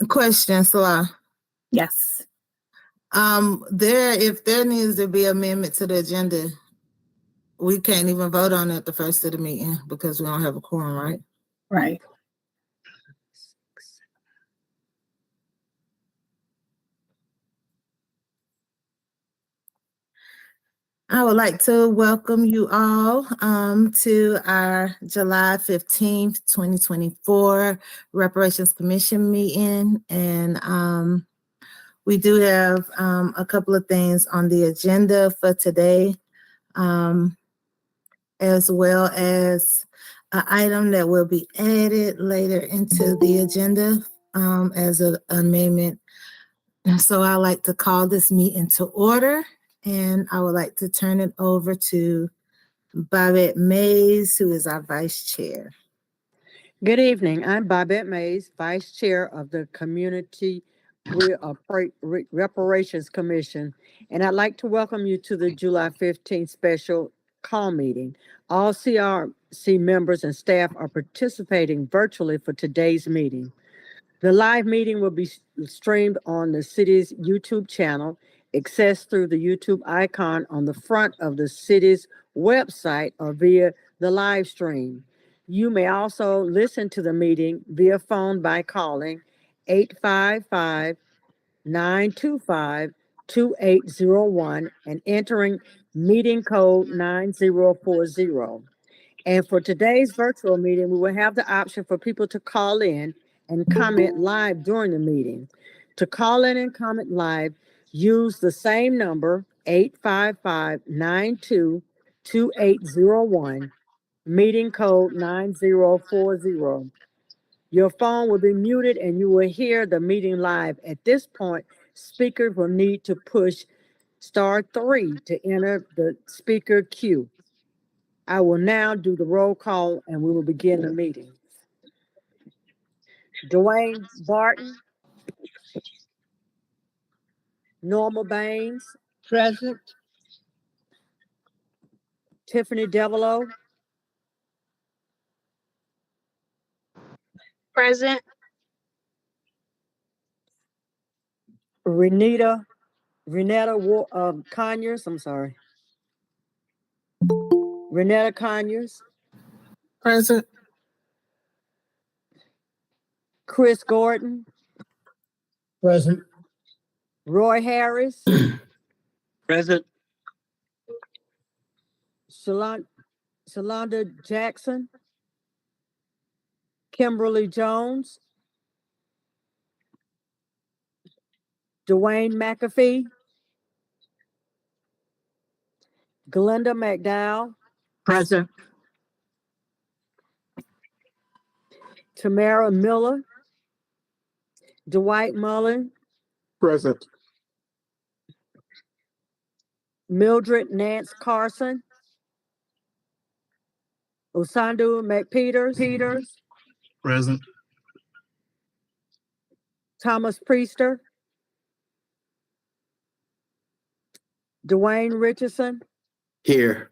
Question, Salah. Yes. If there needs to be amendment to the agenda, we can't even vote on it the first of the meeting because we don't have a quorum, right? Right. I would like to welcome you all to our July 15th, 2024 Reparations Commission meeting. And we do have a couple of things on the agenda for today, as well as an item that will be added later into the agenda as an amendment. And so I'd like to call this meeting to order. And I would like to turn it over to Bobette Mays, who is our vice chair. Good evening. I'm Bobette Mays, vice chair of the Community Reparations Commission, and I'd like to welcome you to the July 15th special call meeting. All CRC members and staff are participating virtually for today's meeting. The live meeting will be streamed on the city's YouTube channel, accessed through the YouTube icon on the front of the city's website or via the live stream. You may also listen to the meeting via phone by calling 855-925-2801 and entering meeting code 9040. And for today's virtual meeting, we will have the option for people to call in and comment live during the meeting. To call in and comment live, use the same number, 855-92-2801, meeting code 9040. Your phone will be muted and you will hear the meeting live. At this point, speakers will need to push *3 to enter the speaker queue. I will now do the roll call and we will begin the meeting. Dwayne Barton. Norma Baines. Present. Tiffany Devereaux. Present. Renetta Conyers. I'm sorry. Renetta Conyers. Present. Chris Gordon. Present. Roy Harris. Present. Shalonda Jackson. Kimberly Jones. Dwayne McAfee. Glenda McDowell. Present. Tamara Miller. Dwight Mullen. Present. Mildred Nance Carson. Osandu McPeters. Present. Thomas Priester. Dwayne Richardson. Here.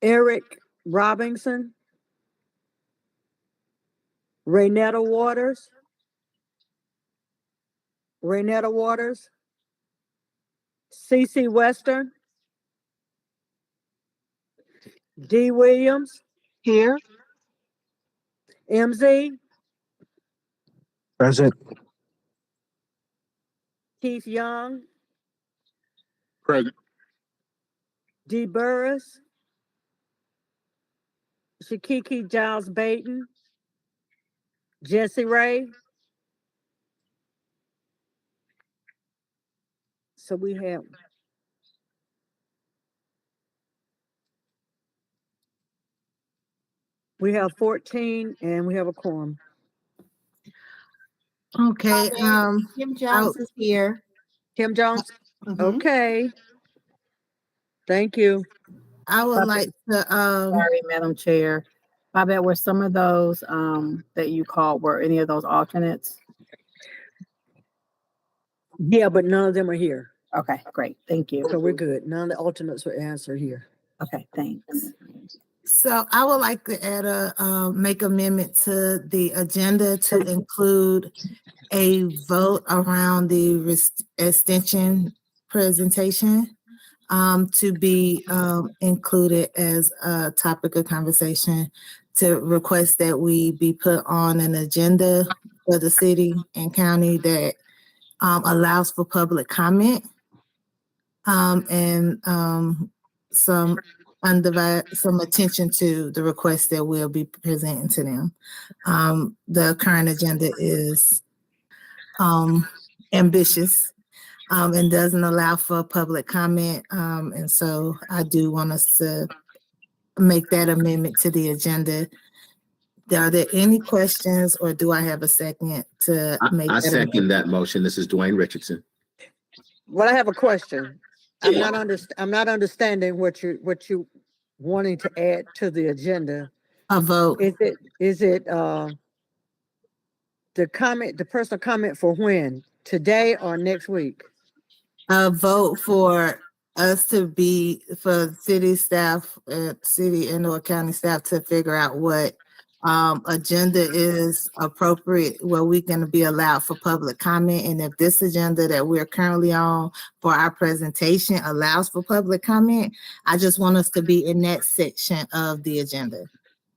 Eric Robinson. Raynetta Waters. Cece Western. D. Williams. Here. MZ. Present. Keith Young. Present. D. Burris. Shakiki Giles Bayton. Jesse Ray. So we have 14 and we have a quorum. Okay. Kim Jones is here. Kim Jones? Mhm. Okay. Thank you. I would like to Sorry, Madam Chair. Bobette, were some of those that you called, were any of those alternates? Yeah, but none of them are here. Okay, great. Thank you. So we're good. None of the alternates were answered here. Okay, thanks. So I would like to add make amendment to the agenda to include a vote around the extension presentation to be included as a topic of conversation, to request that we be put on an agenda for the city and county that allows for public comment and some some attention to the requests that we'll be presenting to them. The current agenda is ambitious and doesn't allow for public comment. And so I do want us to make that amendment to the agenda. Are there any questions, or do I have a second to make I that second amendment? that motion. This is Dwayne Richardson. Well, I have a question. I'm not understanding what you wanting to add to the agenda. A vote. Is it the personal comment for when? Today or next week? A vote for us to be, for city staff, city and or county staff to figure out what agenda is appropriate where we can be allowed for public comment. And if this agenda that we're currently on for our presentation allows for public comment, I just want us to be in that section of the agenda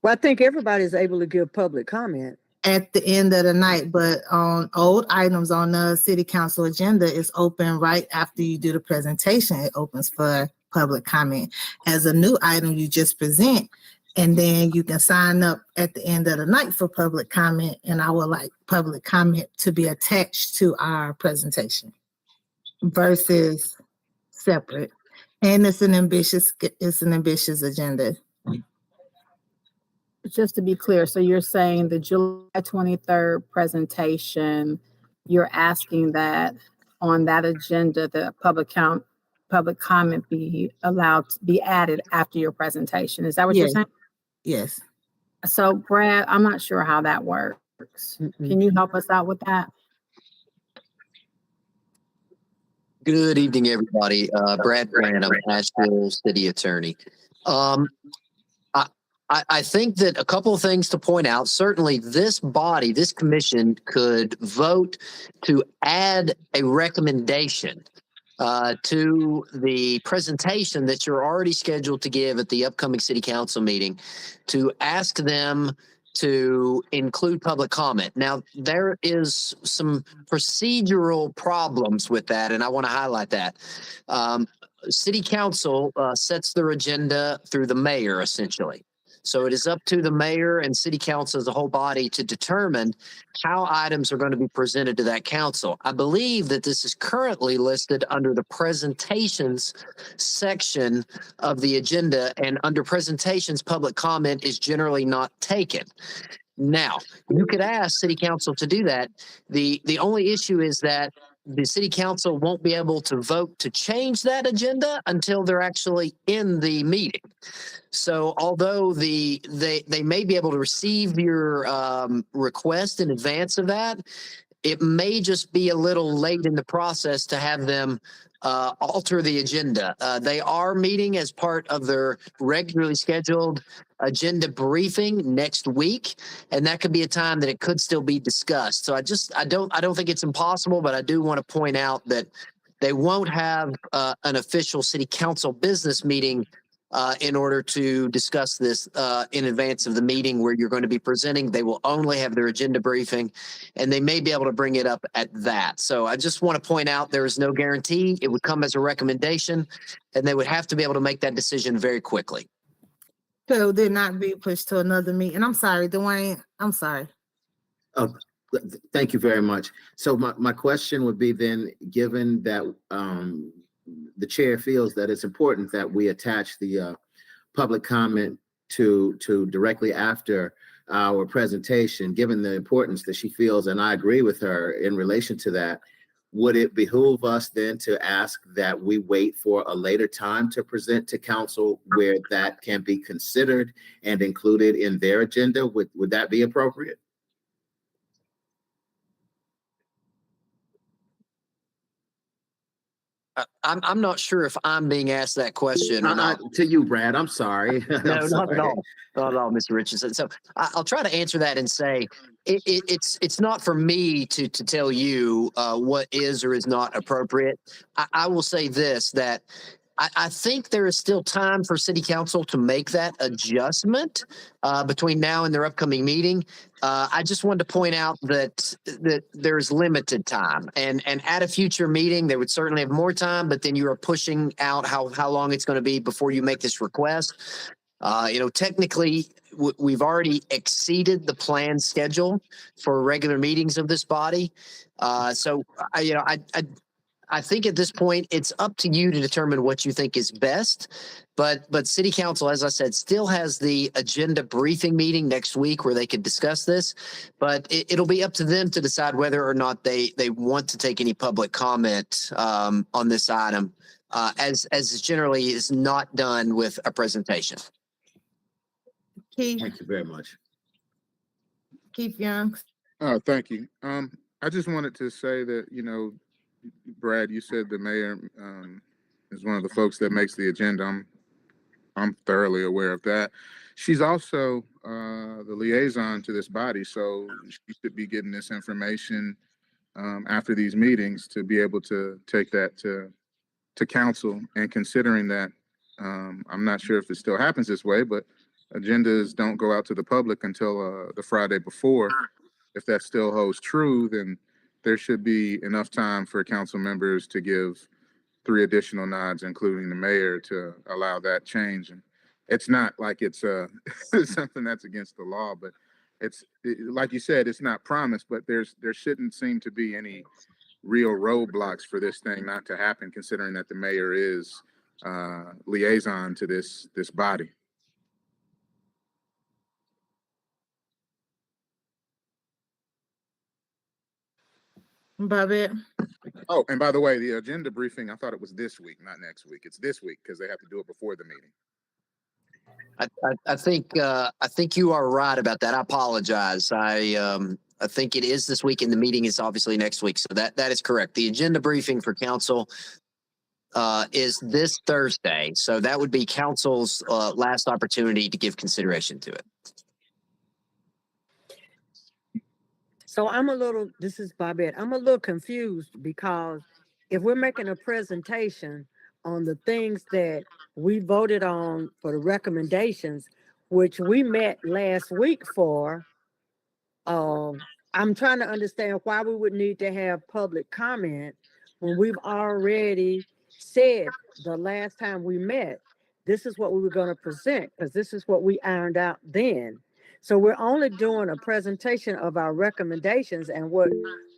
Well, I think everybody's able to give public comment. at the end of the night, but on old items on the city council agenda, it's open right after you do the presentation. It opens for public comment. As a new item, you just present, and then you can sign up at the end of the night for public comment. And I would like public comment to be attached to our presentation versus separate. And it's an ambitious agenda. Just to be clear, so you're saying the July 23rd presentation, you're asking that on that agenda, the public comment be allowed to be added after your presentation. Is that what you're Yes. saying? Yes. So Brad, I'm not sure how that works. Can you help us out with that? Good evening, everybody. Brad Grant, I'm Asheville City Attorney. I think that a couple of things to point out. Certainly, this body, this commission could vote to add a recommendation to the presentation that you're already scheduled to give at the upcoming city council meeting, to ask them to include public comment. Now, there is some procedural problems with that, and I want to highlight that. City council sets their agenda through the mayor, essentially. So it is up to the mayor and city council as a whole body to determine how items are going to be presented to that council. I believe that this is currently listed under the presentations section of the agenda, and under presentations, public comment is generally not taken. Now, you could ask city council to do that. The only issue is that the city council won't be able to vote to change that agenda until they're actually in the meeting. So although they may be able to receive your request in advance of that, it may just be a little late in the process to have them alter the agenda. They are meeting as part of their regularly scheduled agenda briefing next week, and that could be a time that it could still be discussed. So I don't think it's impossible, but I do want to point out that they won't have an official city council business meeting in order to discuss this in advance of the meeting where you're going to be presenting. They will only have their agenda briefing, and they may be able to bring it up at that. So I just want to point out there is no guarantee. It would come as a recommendation, and they would have to be able to make that decision very quickly. So did not be pushed to another meeting. I'm sorry, Dwayne. I'm sorry. Oh, thank you very much. So my question would be then, given that the chair feels that it's important that we attach the public comment to directly after our presentation, given the importance that she feels, and I agree with her in relation to that, would it behoove us then to ask that we wait for a later time to present to council where that can be considered and included in their agenda? Would that be appropriate? I'm not sure if I'm being asked that question or not. To you, Brad, I'm sorry. No, I'm not at sorry. all. Not at all, Mr. Richardson. So I'll try to answer that and say it's not for me to tell you what is or is not appropriate. I will say this, that I think there is still time for City Council to make that adjustment between now and their upcoming meeting. I just wanted to point out that there's limited time, and at a future meeting they would certainly have more time. But then you are pushing out how long it's going to be before you make this request. Technically, we've already exceeded the planned schedule for regular meetings of this body. I think at this point it's up to you to determine what you think is best. But City Council, as I said, still has the agenda briefing meeting next week where they could discuss this. But it'll be up to them to decide whether or not they want to take any public comment on this item, as generally is not done with a presentation. Keith, Thank you very much. Keith Young. Thank you. I just wanted to say that, Brad, you said the mayor is one of the folks that makes the agenda. I'm thoroughly aware of that. She's also the liaison to this body, so she should be getting this information after these meetings to be able to take that to council. And considering that, I'm not sure if it still happens this way, but agendas don't go out to the public until the Friday before. If that still holds true, then there should be enough time for council members to give 3 additional nods, including the mayor, to allow that change. And it's not like it's something that's against the law, but like you said, it's not promised, but there shouldn't seem to be any real roadblocks for this thing not to happen, considering that the mayor is liaison to this body. Bobby. Oh, and by the way, the agenda briefing, I thought it was this week, not next week. It's this week because they have to do it before the meeting. I think you are right about that. I apologize. I think it is this week, and the meeting is obviously next week. So that is correct. The agenda briefing for council is this Thursday. So that would be council's last opportunity to give consideration to it. So this is Bobette, I'm a little confused because if we're making a presentation on the things that we voted on for the recommendations, which we met last week for, I'm trying to understand why we would need to have public comment when we've already said the last time we met, this is what we were going to present, because this is what we ironed out then. So we're only doing a presentation of our recommendations and what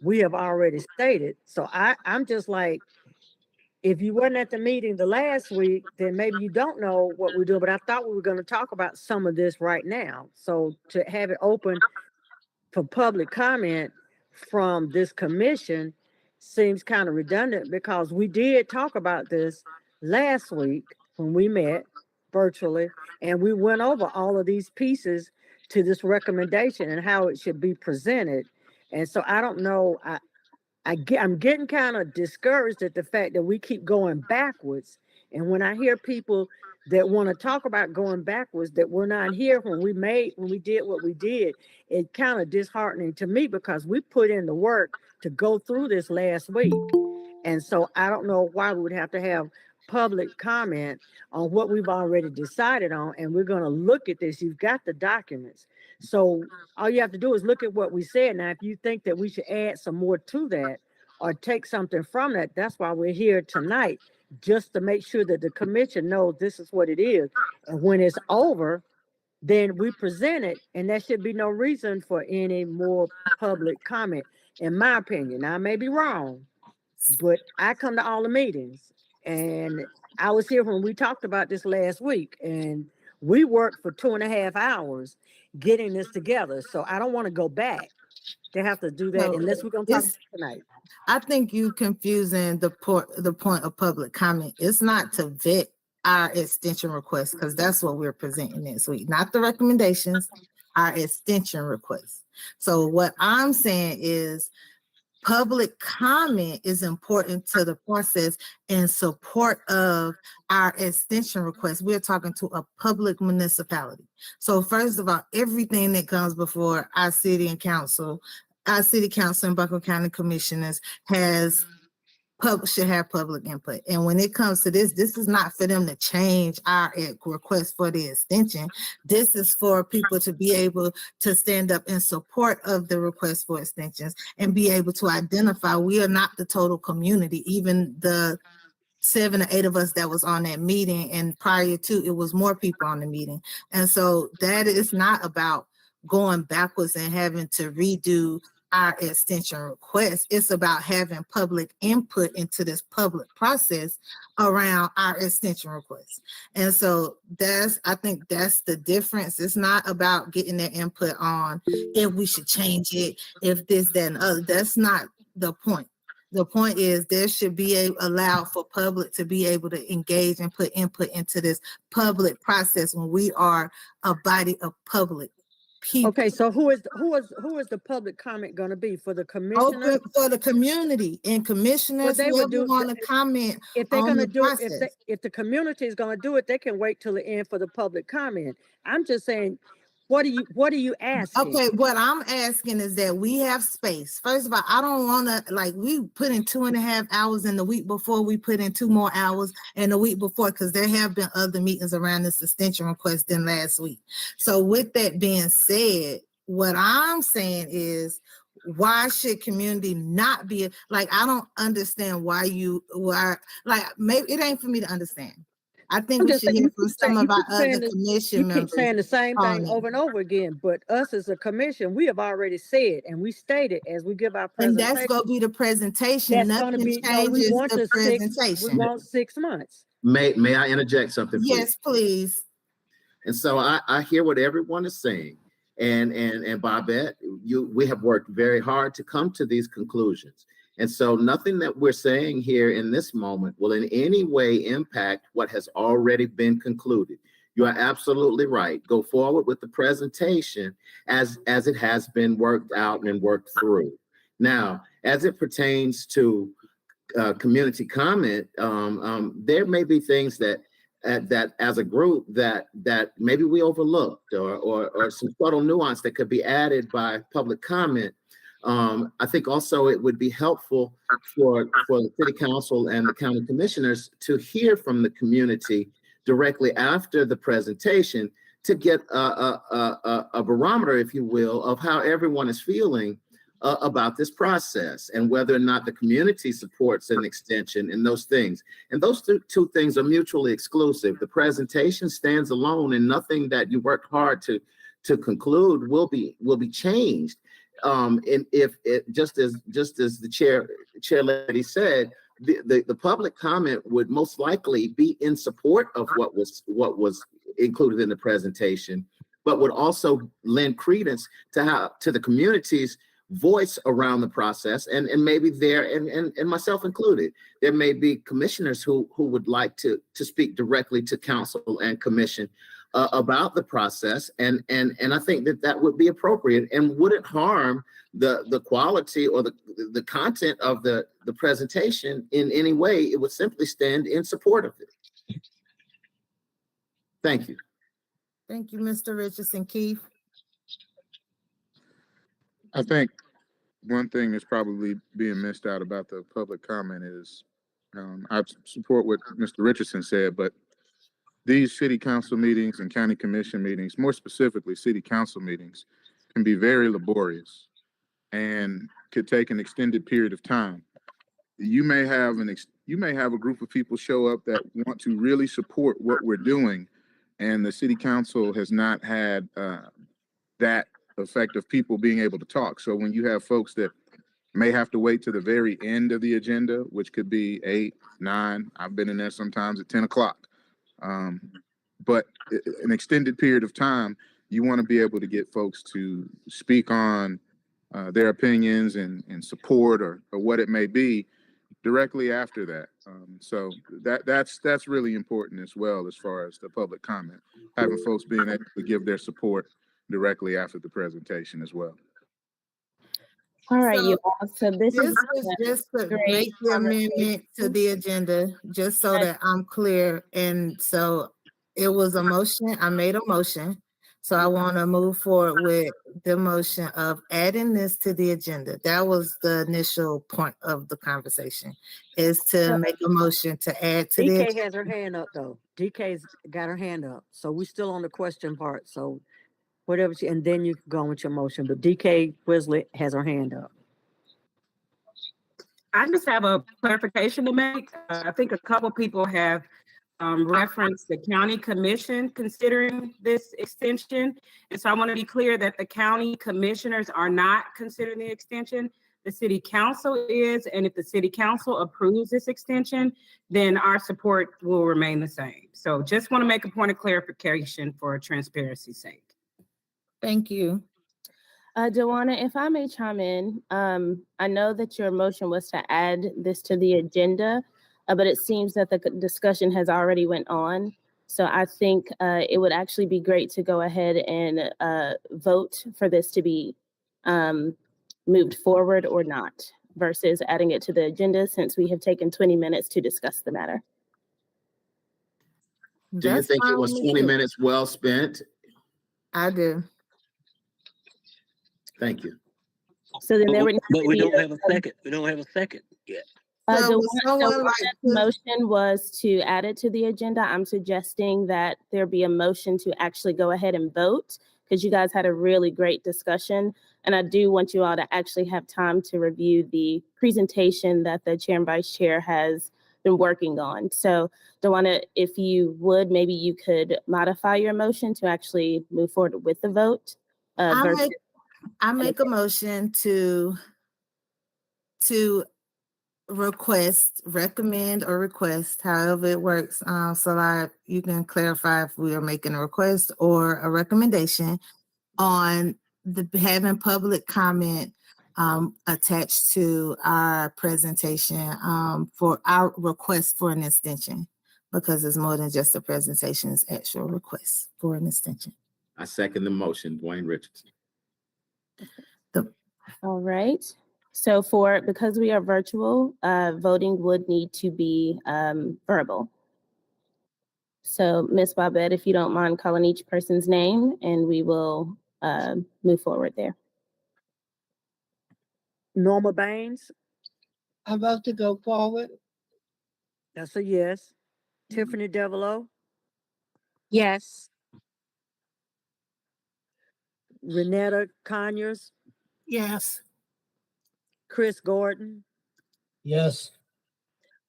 we have already stated. So I'm just like, if you weren't at the meeting the last week, then maybe you don't know what we're doing. But I thought we were going to talk about some of this right now. So to have it open for public comment from this commission seems kind of redundant, because we did talk about this last week when we met virtually, and we went over all of these pieces to this recommendation and how it should be presented. And so I don't know, I'm getting kind of discouraged at the fact that we keep going backwards. And when I hear people that want to talk about going backwards, that we're not here when we did what we did, it's kind of disheartening to me, because we put in the work to go through this last week. And so I don't know why we would have to have public comment on what we've already decided on. And we're going to look at this. You've got the documents. So all you have to do is look at what we said. Now, if you think that we should add some more to that or take something from that, that's why we're here tonight, just to make sure that the commission knows this is what it is. And when it's over, then we present it, and there should be no reason for any more public comment, in my opinion. Now, I may be wrong, but I come to all the meetings, and I was here when we talked about this last week, and we worked for 2.5 hours getting this together. So I don't want to go back to have to do that unless we're going to talk tonight. I think you confusing the point of public comment. It's not to vet our extension request, because that's what we're presenting this week, not the recommendations, our extension request. So what I'm saying is public comment is important to the process in support of our extension request. We're talking to a public municipality. So first of all, everything that comes before our city council and Buncombe County commissioners should have public input. And when it comes to this is not for them to change our request for the extension. This is for people to be able to stand up in support of the request for extensions and be able to identify we are not the total community. Even the 7 or 8 of us that was on that meeting, and prior to it was more people on the meeting. And so that is not about going backwards and having to redo our extension request. It's about having public input into this public process around our extension request. And so I think that's the difference. It's not about getting their input on if we should change it, if this, that, and other. That's not the point. The point is there should be allowed for public to be able to engage and put input into this public process when we are a body of public people. Okay, so who is the public comment going to be for the commissioner? Open for the community and commissioners, they would whoever want to comment if they're on going to the do process. if the community is going to do it, they can wait till the end for the public comment. I'm just saying, what are you asking? Okay, what I'm asking is that we have space. First of all, I don't want to, we put in 2.5 hours in the week before, we put in 2 more hours in the week before, because there have been other meetings around this extension request than last week. So with that being said, what I'm saying is, why should community not be, I don't understand maybe it ain't for me to understand. I think we should hear from some of our other commission members. You keep saying the same thing over and over again, but us as a commission, we have already said and we stated as we give our presentation. And that's going to be the presentation. Nothing changes the presentation. We want 6 months. May I interject something, please? Yes, please. And so I hear what everyone is saying. And Bobette, we have worked very hard to come to these conclusions. And so nothing that we're saying here in this moment will in any way impact what has already been concluded. You are absolutely right. Go forward with the presentation as it has been worked out and worked through. Now, as it pertains to community comment, there may be things that as a group that maybe we overlooked or some subtle nuance that could be added by public comment. I think also it would be helpful for the city council and the county commissioners to hear from the community directly after the presentation to get a barometer, if you will, of how everyone is feeling about this process and whether or not the community supports an extension and those things. And those two things are mutually exclusive. The presentation stands alone, and nothing that you worked hard to conclude will be changed. And if it just as the chair lady said, the public comment would most likely be in support of what was included in the presentation, but would also lend credence to the community's voice around the process, and maybe and myself included, there may be commissioners who would like to speak directly to council and commission about the process, and I think that would be appropriate and wouldn't harm the quality or the content of the presentation in any way. It would simply stand in support of it. Thank you. Thank you, Mr. Richardson. Keith? I think one thing that's probably being missed out about the public comment is, I support what Mr. Richardson said, but these city council meetings and county commission meetings, more specifically city council meetings, can be very laborious and could take an extended period of time. You may have a group of people show up that want to really support what we're doing, and the city council has not had that effect of people being able to talk. So when you have folks that may have to wait to the very end of the agenda, which could be 8, 9, I've been in there sometimes at 10 o'clock. But an extended period of time, you want to be able to get folks to speak on their opinions and support or what it may be directly after that. So that's really important as well, as far as the public comment, having folks being able to give their support directly after the presentation as well. All right, So you all. So this this is was just to great make the amendment to conversation. the agenda, just so that I'm clear. And so it was a motion, I made a motion. So I want to move forward with the motion of adding this to the agenda. That was the initial point of the conversation, is to make a motion to add to the. DK has her hand up though. DK's got her hand up. So we still on the question part. So whatever and then you can go on with your motion. But DK Wesley has her hand up. I just have a clarification to make. I think a couple people have referenced the county commission considering this extension. And so I want to be clear that the county commissioners are not considering the extension. The city council is, and if the city council approves this extension, then our support will remain the same. So just want to make a point of clarification for transparency's sake. Thank you. Joanna, if I may chime in, I know that your motion was to add this to the agenda, but it seems that the discussion has already went on. So I think it would actually be great to go ahead and vote for this to be moved forward or not, versus adding it to the agenda, since we have taken 20 minutes to discuss the matter. Do you That's think it fine was with me 20 too. minutes well spent? I do. Thank you. So then there would But we don't have a second. We don't have a second yet. So would someone like The to- motion was to add it to the agenda. I'm suggesting that there be a motion to actually go ahead and vote, because you guys had a really great discussion. And I do want you all to actually have time to review the presentation that the chair and vice chair has been working on. So Dawana, if you would, maybe you could modify your motion to actually move forward with the vote. I make a motion to recommend or request, however it works. So you can clarify if we are making a request or a recommendation on having public comment attached to our presentation for our request for an extension, because it's more than just a presentation, it's actual request for an extension. I second the motion, Dwayne Richardson. All right. So because we are virtual, voting would need to be verbal. So Ms. Babette, if you don't mind calling each person's name, and we will move forward there. Norma Baines, I'm about to go forward. that's a yes. Tiffany Devereaux, Yes. Renetta Conyers, Yes. Chris Gordon, Yes.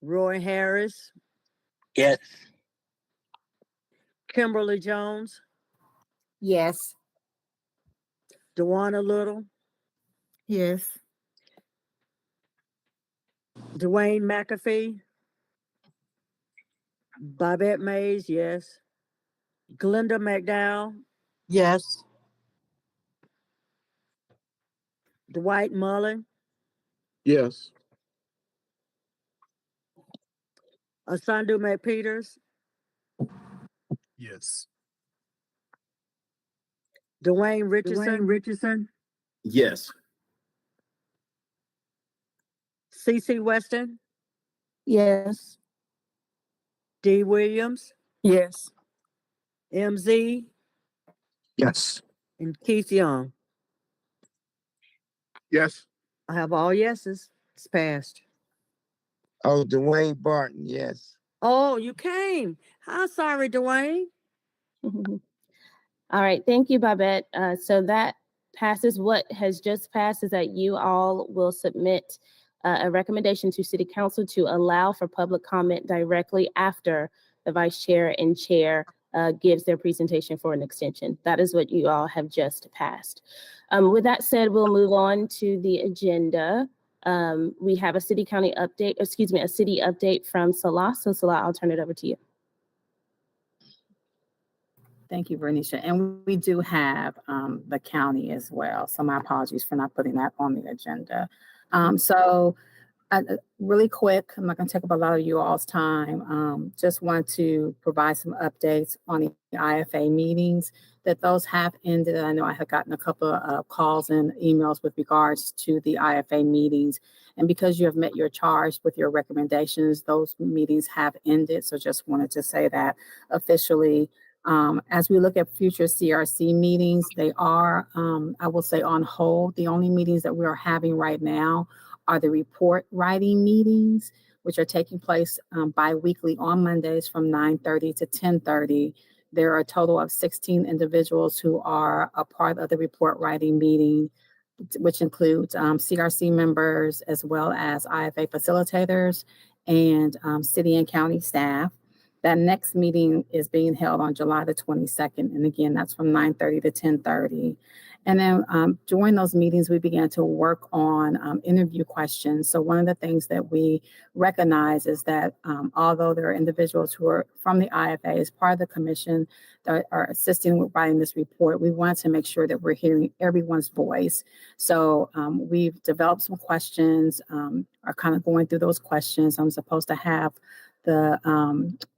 Roy Harris, Yes. Kimberly Jones, Yes. Dawana Little, Yes. Dwayne McAfee, Babette Mays, yes. Glenda McDowell, Yes. Dwight Mullen, Yes. Asandu McPeters, Yes. Dwayne Richardson, Yes. CC Weston, Yes. D Williams, Yes. MZ, Yes. and Keith Young. Yes. I have all yeses. It's passed. Oh, Dwayne Barton, yes. Oh, you came. I'm sorry, Dwayne. All right, thank you, Babette. So that passes. What has just passed is that you all will submit a recommendation to City Council to allow for public comment directly after the Vice Chair and Chair gives their presentation for an extension. That is what you all have just passed. With that said, we'll move on to the agenda. We have a city update from Salah. So Salah, I'll turn it over to you. Thank you, Bernicia. And we do have the county as well. So my apologies for not putting that on the agenda. So Really quick, I'm not going to take up a lot of you all's time. Just want to provide some updates on the IFA meetings, that those have ended. I know I have gotten a couple of calls and emails with regards to the IFA meetings. And because you have met your charge with your recommendations, those meetings have ended. So just wanted to say that officially. As we look at future CRC meetings, they are, I will say, on hold. The only meetings that we are having right now are the report writing meetings, which are taking place bi-weekly on Mondays from 9:30 to 10:30. There are a total of 16 individuals who are a part of the report writing meeting, which includes CRC members as well as IFA facilitators and city and county staff. That next meeting is being held on July the 22nd. And again, that's from 9:30 to 10:30. And then during those meetings, we began to work on interview questions. So one of the things that we recognize is that although there are individuals who are from the IFA as part of the commission that are assisting with writing this report, we want to make sure that we're hearing everyone's voice. So we've developed some questions, are kind of going through those questions. I'm supposed to have the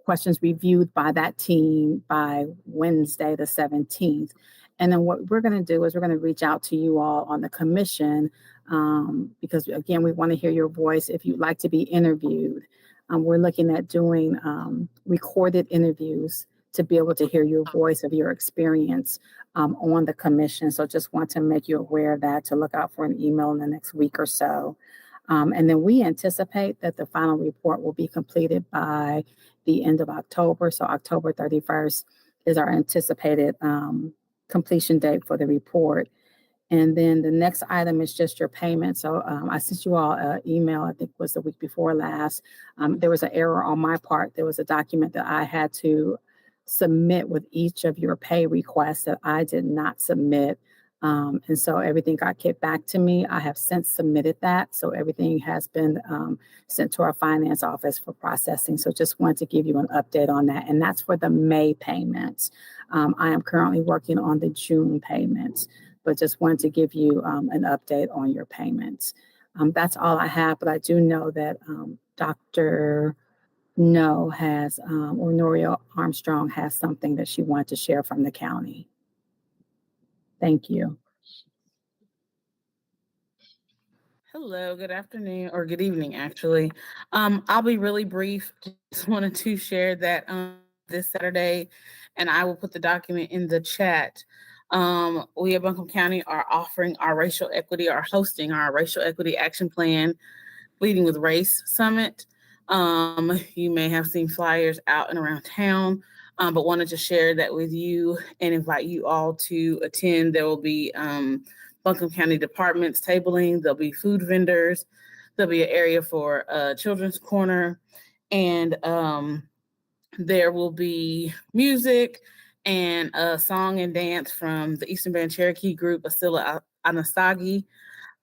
questions reviewed by that team by Wednesday, the 17th. And then what we're going to do is we're going to reach out to you all on the commission because, again, we want to hear your voice if you'd like to be interviewed. We're looking at doing recorded interviews to be able to hear your voice of your experience on the commission. So just want to make you aware of that, to look out for an email in the next week or so. And then we anticipate that the final report will be completed by the end of October. So October 31st is our anticipated completion date for the report. And then the next item is just your payment. So I sent you all an email, I think was the week before last. There was an error on my part. There was a document that I had to submit with each of your pay requests that I did not submit. And so everything got kicked back to me. I have since submitted that. So everything has been sent to our finance office for processing. So just wanted to give you an update on that. And that's for the May payments. I am currently working on the June payments, but just wanted to give you an update on your payments. That's all I have, but I do know that Dr. No has, or Noria Armstrong has something that she wanted to share from the county. Thank you. Hello, good afternoon, or good evening, actually. I'll be really brief. Just wanted to share that this Saturday, and I will put the document in the chat. We at Buncombe County are offering our racial equity, or hosting our racial equity action plan, Leading with Race Summit. You may have seen flyers out and around town, but wanted to share that with you and invite you all to attend. There will be Buncombe County departments tabling. There'll be food vendors. There'll be an area for Children's Corner, and there will be music and a song and dance from the Eastern Band Cherokee group, Asila Anasagi.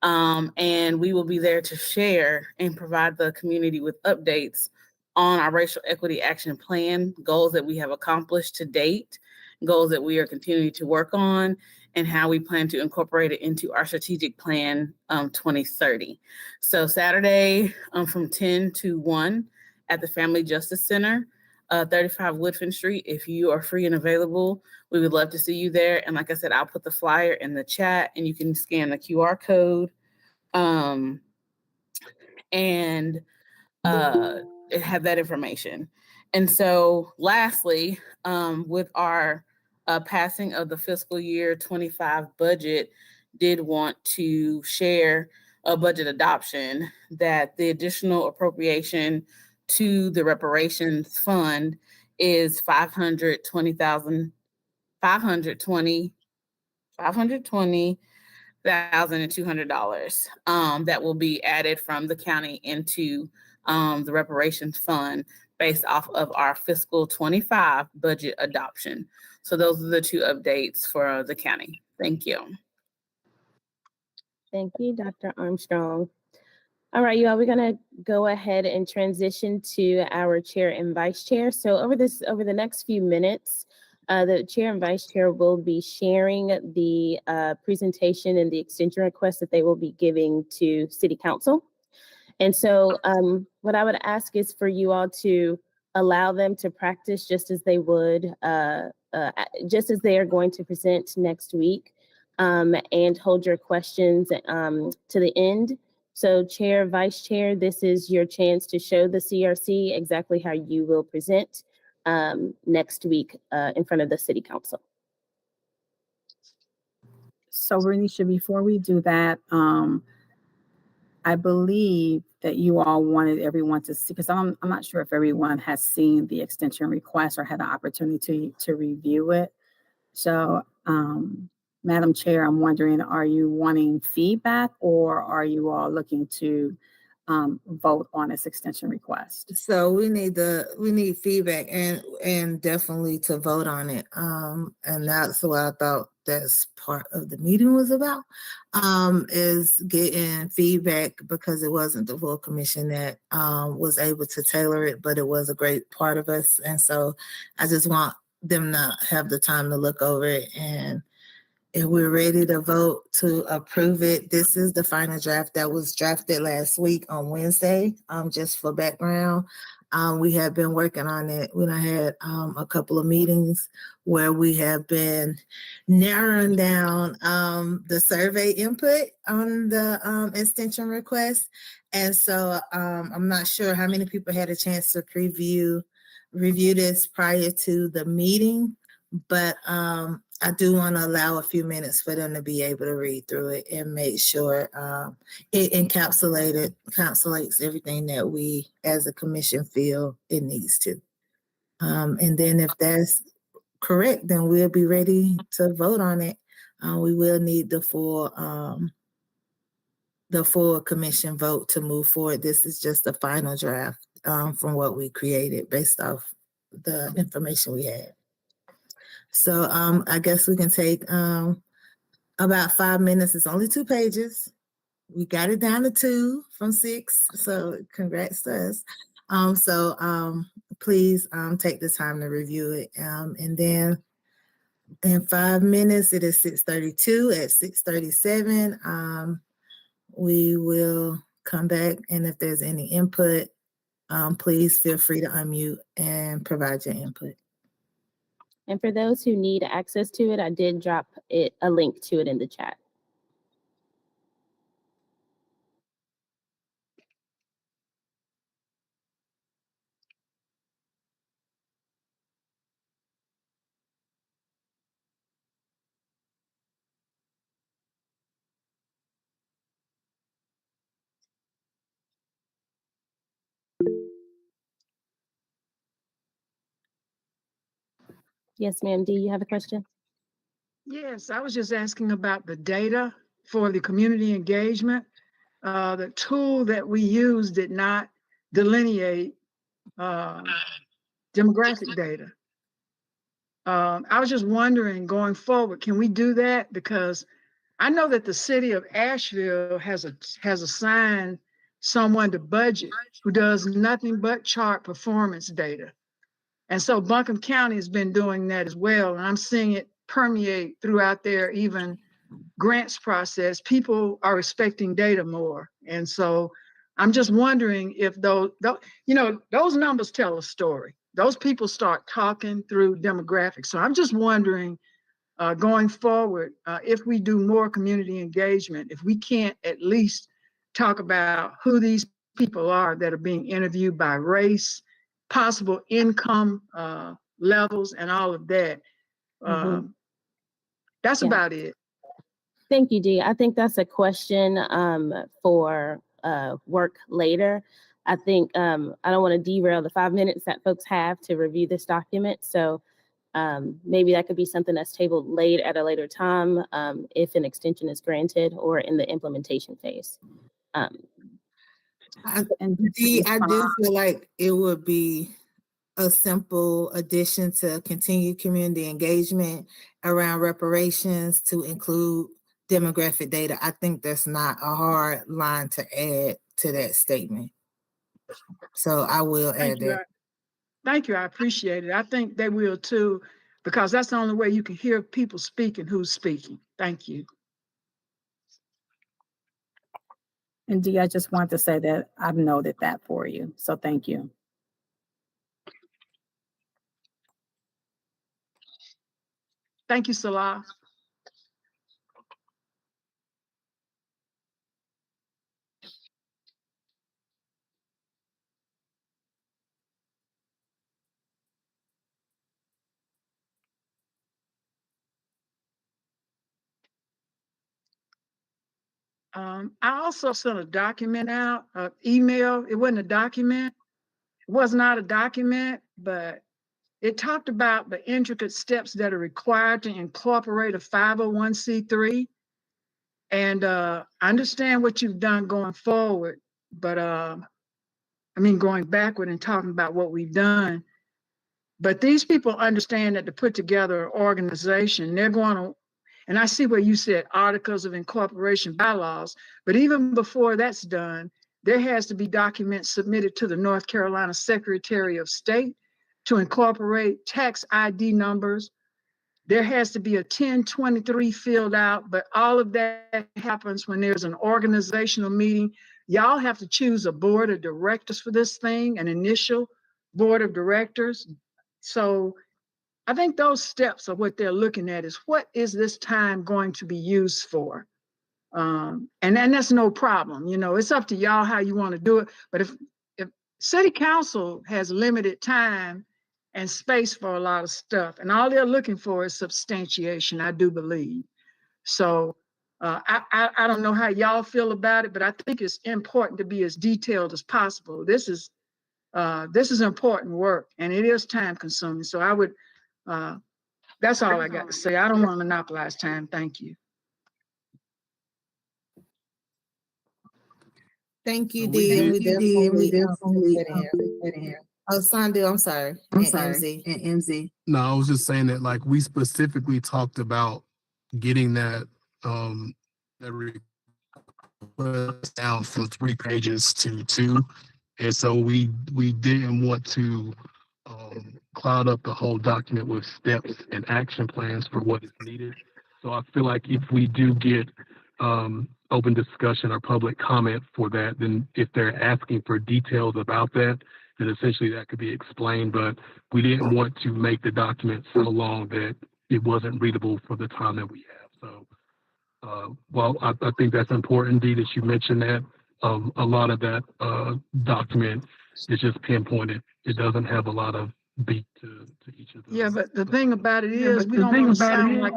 And we will be there to share and provide the community with updates on our racial equity action plan, goals that we have accomplished to date, goals that we are continuing to work on, and how we plan to incorporate it into our strategic plan 2030. So Saturday from 10 to 1 at the Family Justice Center, 35 Woodfin Street. If you are free and available, we would love to see you there. And like I said, I'll put the flyer in the chat and you can scan the QR code. And it have that information. And so lastly, with our passing of the fiscal year 25 budget, did want to share a budget adoption that the additional appropriation to the reparations fund is $520,200 that will be added from the county into the reparations fund based off of our fiscal 25 budget adoption. So those are the two updates for the county. Thank you. Thank you, Dr. Armstrong. All right, you all, we're going to go ahead and transition to our chair and vice chair. So over the next few minutes, the chair and vice chair will be sharing the presentation and the extension request that they will be giving to City Council. And so what I would ask is for you all to allow them to practice just as they would, just as they are going to present next week, and hold your questions to the end. So Chair, Vice Chair, this is your chance to show the CRC exactly how you will present next week in front of the City Council. So Renisha, before we do that, I believe that you all wanted everyone to see, because I'm not sure if everyone has seen the extension request or had the opportunity to review it. So, Madam Chair, I'm wondering, are you wanting feedback or are you all looking to vote on this extension request? So we need feedback and definitely to vote on it. And that's what I thought that's part of the meeting was about, is getting feedback, because it wasn't the full commission that was able to tailor it, but it was a great part of us. And so I just want them to have the time to look over it, and if we're ready to vote to approve it, this is the final draft that was drafted last week on Wednesday. Just for background, we have been working on it. We done had a couple of meetings where we have been narrowing down the survey input on the extension request. And so I'm not sure how many people had a chance to review this prior to the meeting, but I do want to allow a few minutes for them to be able to read through it and make sure it encapsulates everything that we as a commission feel it needs to. And then if that's correct, then we'll be ready to vote on it. We will need the full commission vote to move forward. This is just the final draft from what we created based off the information we had. So I guess we can take about 5 minutes. It's only 2 pages. We got it down to 2 from 6. So congrats to us. Please take the time to review it. And then in 5 minutes, it is 6:32. At 6:37, we will come back. And if there's any input, please feel free to unmute and provide your input. And for those who need access to it, I did drop a link to it in the chat. Yes, ma'am. Do you have a question? Yes, I was just asking about the data for the community engagement. The tool that we use did not delineate demographic data. I was just wondering, going forward, can we do that? Because I know that the city of Asheville has assigned someone to budget who does nothing but chart performance data. And so Buncombe County has been doing that as well. And I'm seeing it permeate throughout their even grants process. People are respecting data more. And so I'm just wondering if those numbers tell a story. Those people start talking through demographics. So I'm just wondering, going forward, if we do more community engagement, if we can't at least talk about who these people are that are being interviewed by race, possible income levels, and all of that. That's about it. Thank you, Dee. I think that's a question for work later. I think I don't want to derail the 5 minutes that folks have to review this document. So maybe that could be something that's tabled late at a later time if an extension is granted or in the implementation phase. I do feel like it would be a simple addition to continue community engagement around reparations to include demographic data. I think that's not a hard line to add to that statement. So I will add that. Thank you. I appreciate it. I think they will too, because that's the only way you can hear people speaking who's speaking. Thank you. And Dee, I just want to say that I've noted that for you. So thank you. Thank you, Salah. I also sent a document out, email. It wasn't a document. It was not a document, but it talked about the intricate steps that are required to incorporate a 501c3. And I understand what you've done going forward, but going backward and talking about what we've done. But these people understand that to put together an organization, they're going to, and I see where you said articles of incorporation bylaws, but even before that's done, there has to be documents submitted to the North Carolina Secretary of State to incorporate tax ID numbers. There has to be a 1023 filled out, but all of that happens when there's an organizational meeting. Y'all have to choose a board of directors for this thing, an initial board of directors. So I think those steps are what they're looking at, is what is this time going to be used for? And that's no problem. It's up to y'all how you want to do it. But if city council has limited time and space for a lot of stuff, and all they're looking for is substantiation, I do believe. So I don't know how y'all feel about it, but I think it's important to be as detailed as possible. This is important work, and it is time consuming. So I would, that's all I got to say. I don't want to monopolize time. Thank you. Thank you, We Dee. And we did- definitely, oh, Sandu, I'm sorry. And MZ. And MZ. No, I was just saying that like we specifically talked about getting that that request down from 3 pages to 2. And so we didn't want to cloud up the whole document with steps and action plans for what is needed. So I feel like if we do get open discussion or public comment for that, then if they're asking for details about that, then essentially that could be explained. But we didn't want to make the document so long that it wasn't readable for the time that we have. So, I think that's important, Dee, that you mentioned that. A lot of that document is just pinpointed. It doesn't have a lot of beat to each of them. Yeah, but the thing about it is, we don't want to sound like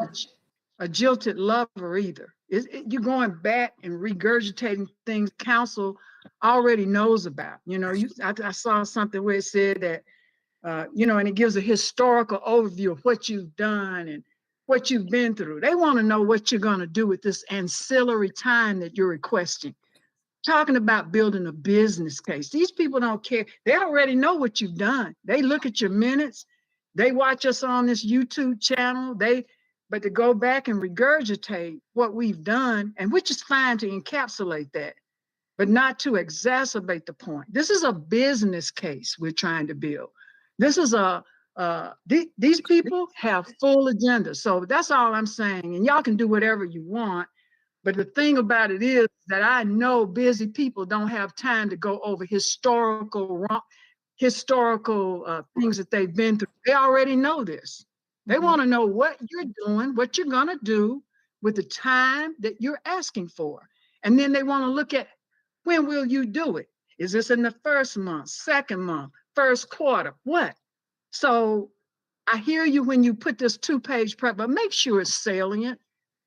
a jilted lover either. You're going back and regurgitating things council already knows about. I saw something where it said that, and it gives a historical overview of what you've done and what you've been through. They want to know what you're going to do with this ancillary time that you're requesting. Talking about building a business case. These people don't care. They already know what you've done. They look at your minutes. They watch us on this YouTube channel. But to go back and regurgitate what we've done, and which is fine to encapsulate that, but not to exacerbate the point. This is a business case we're trying to build. This is these people have full agendas. So that's all I'm saying. And y'all can do whatever you want. But the thing about it is that I know busy people don't have time to go over historical things that they've been through. They already know this. They want to know what you're doing, what you're going to do with the time that you're asking for. And then they want to look at, when will you do it? Is this in the first month, second month, first quarter? What? So I hear you when you put this 2-page prep, but make sure it's salient,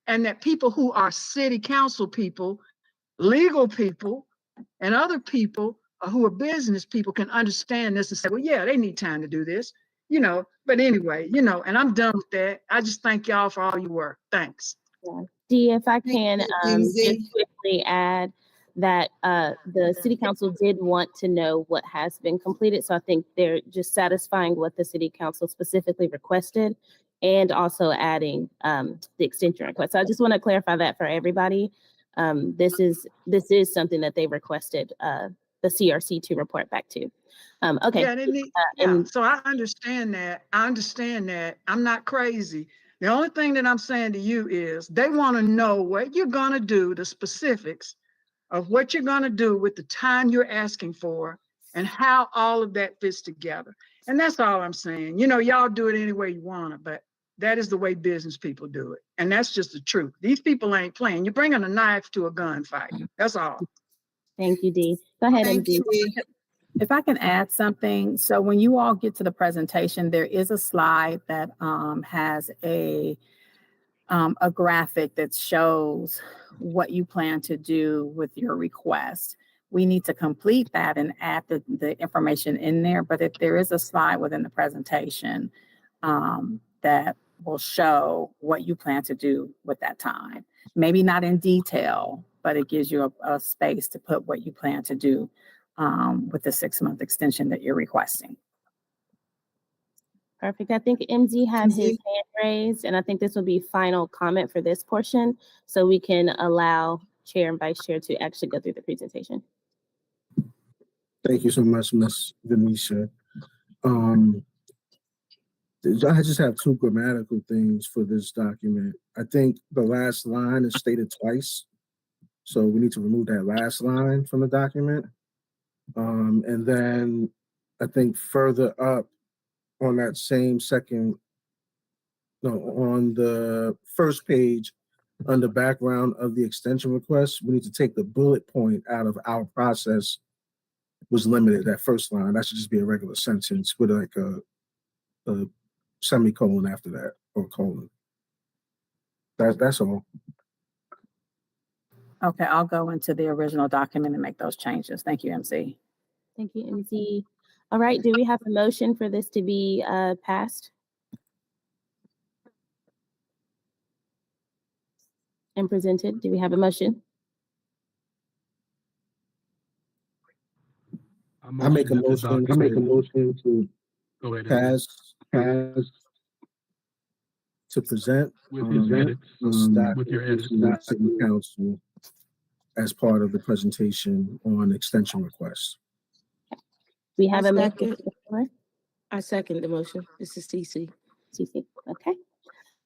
and that people who are city council people, legal people, and other people who are business people can understand this and say, well, yeah, they need time to do this, but anyway, and I'm done with that. I just thank y'all for all your work. Thanks. Yeah. Dee, if I can just quickly add that the city council did want to know what has been completed. So I think they're just satisfying what the city council specifically requested and also adding the extension request. So I just want to clarify that for everybody. This is something that they requested the CRC to report back to. Okay. Yeah, so I understand that. I'm not crazy. The only thing that I'm saying to you is they want to know what you're going to do, the specifics of what you're going to do with the time you're asking for and how all of that fits together. And that's all I'm saying. You know, y'all do it any way you want to, but that is the way business people do it. And that's just the truth. These people ain't playing. You're bringing a knife to a gunfight. That's all. Thank you, Dee. Go ahead, Thank MD. you, Dee. If I can add something, so when you all get to the presentation, there is a slide that has a graphic that shows what you plan to do with your request. We need to complete that and add the information in there, but if there is a slide within the presentation that will show what you plan to do with that time. Maybe not in detail, but it gives you a space to put what you plan to do with the 6-month extension that you're requesting. Perfect. I think MZ had his MZ. hand raised, and I think this will be final comment for this portion, so we can allow Chair and Vice Chair to actually go through the presentation. Thank you so much, Ms. Venetia. I just have 2 grammatical things for this document. I think the last line is stated twice, so we need to remove that last line from the document. And then I think further up on that same on the first page, on the background of the extension request, we need to take the bullet point out of "our process was limited." That first line, that should just be a regular sentence with like a semicolon after that, or colon. That's all. Okay, I'll go into the original document and make those changes. Thank you, MC. Thank you, MZ. All right, do we have a motion for this to be passed and presented? Do we have a motion? I make a motion to Go ahead. pass to present With his edits, with your edits. to City Council as part of the presentation on extension requests. We have a motion. second. I second the motion. This is TC. TC. Okay.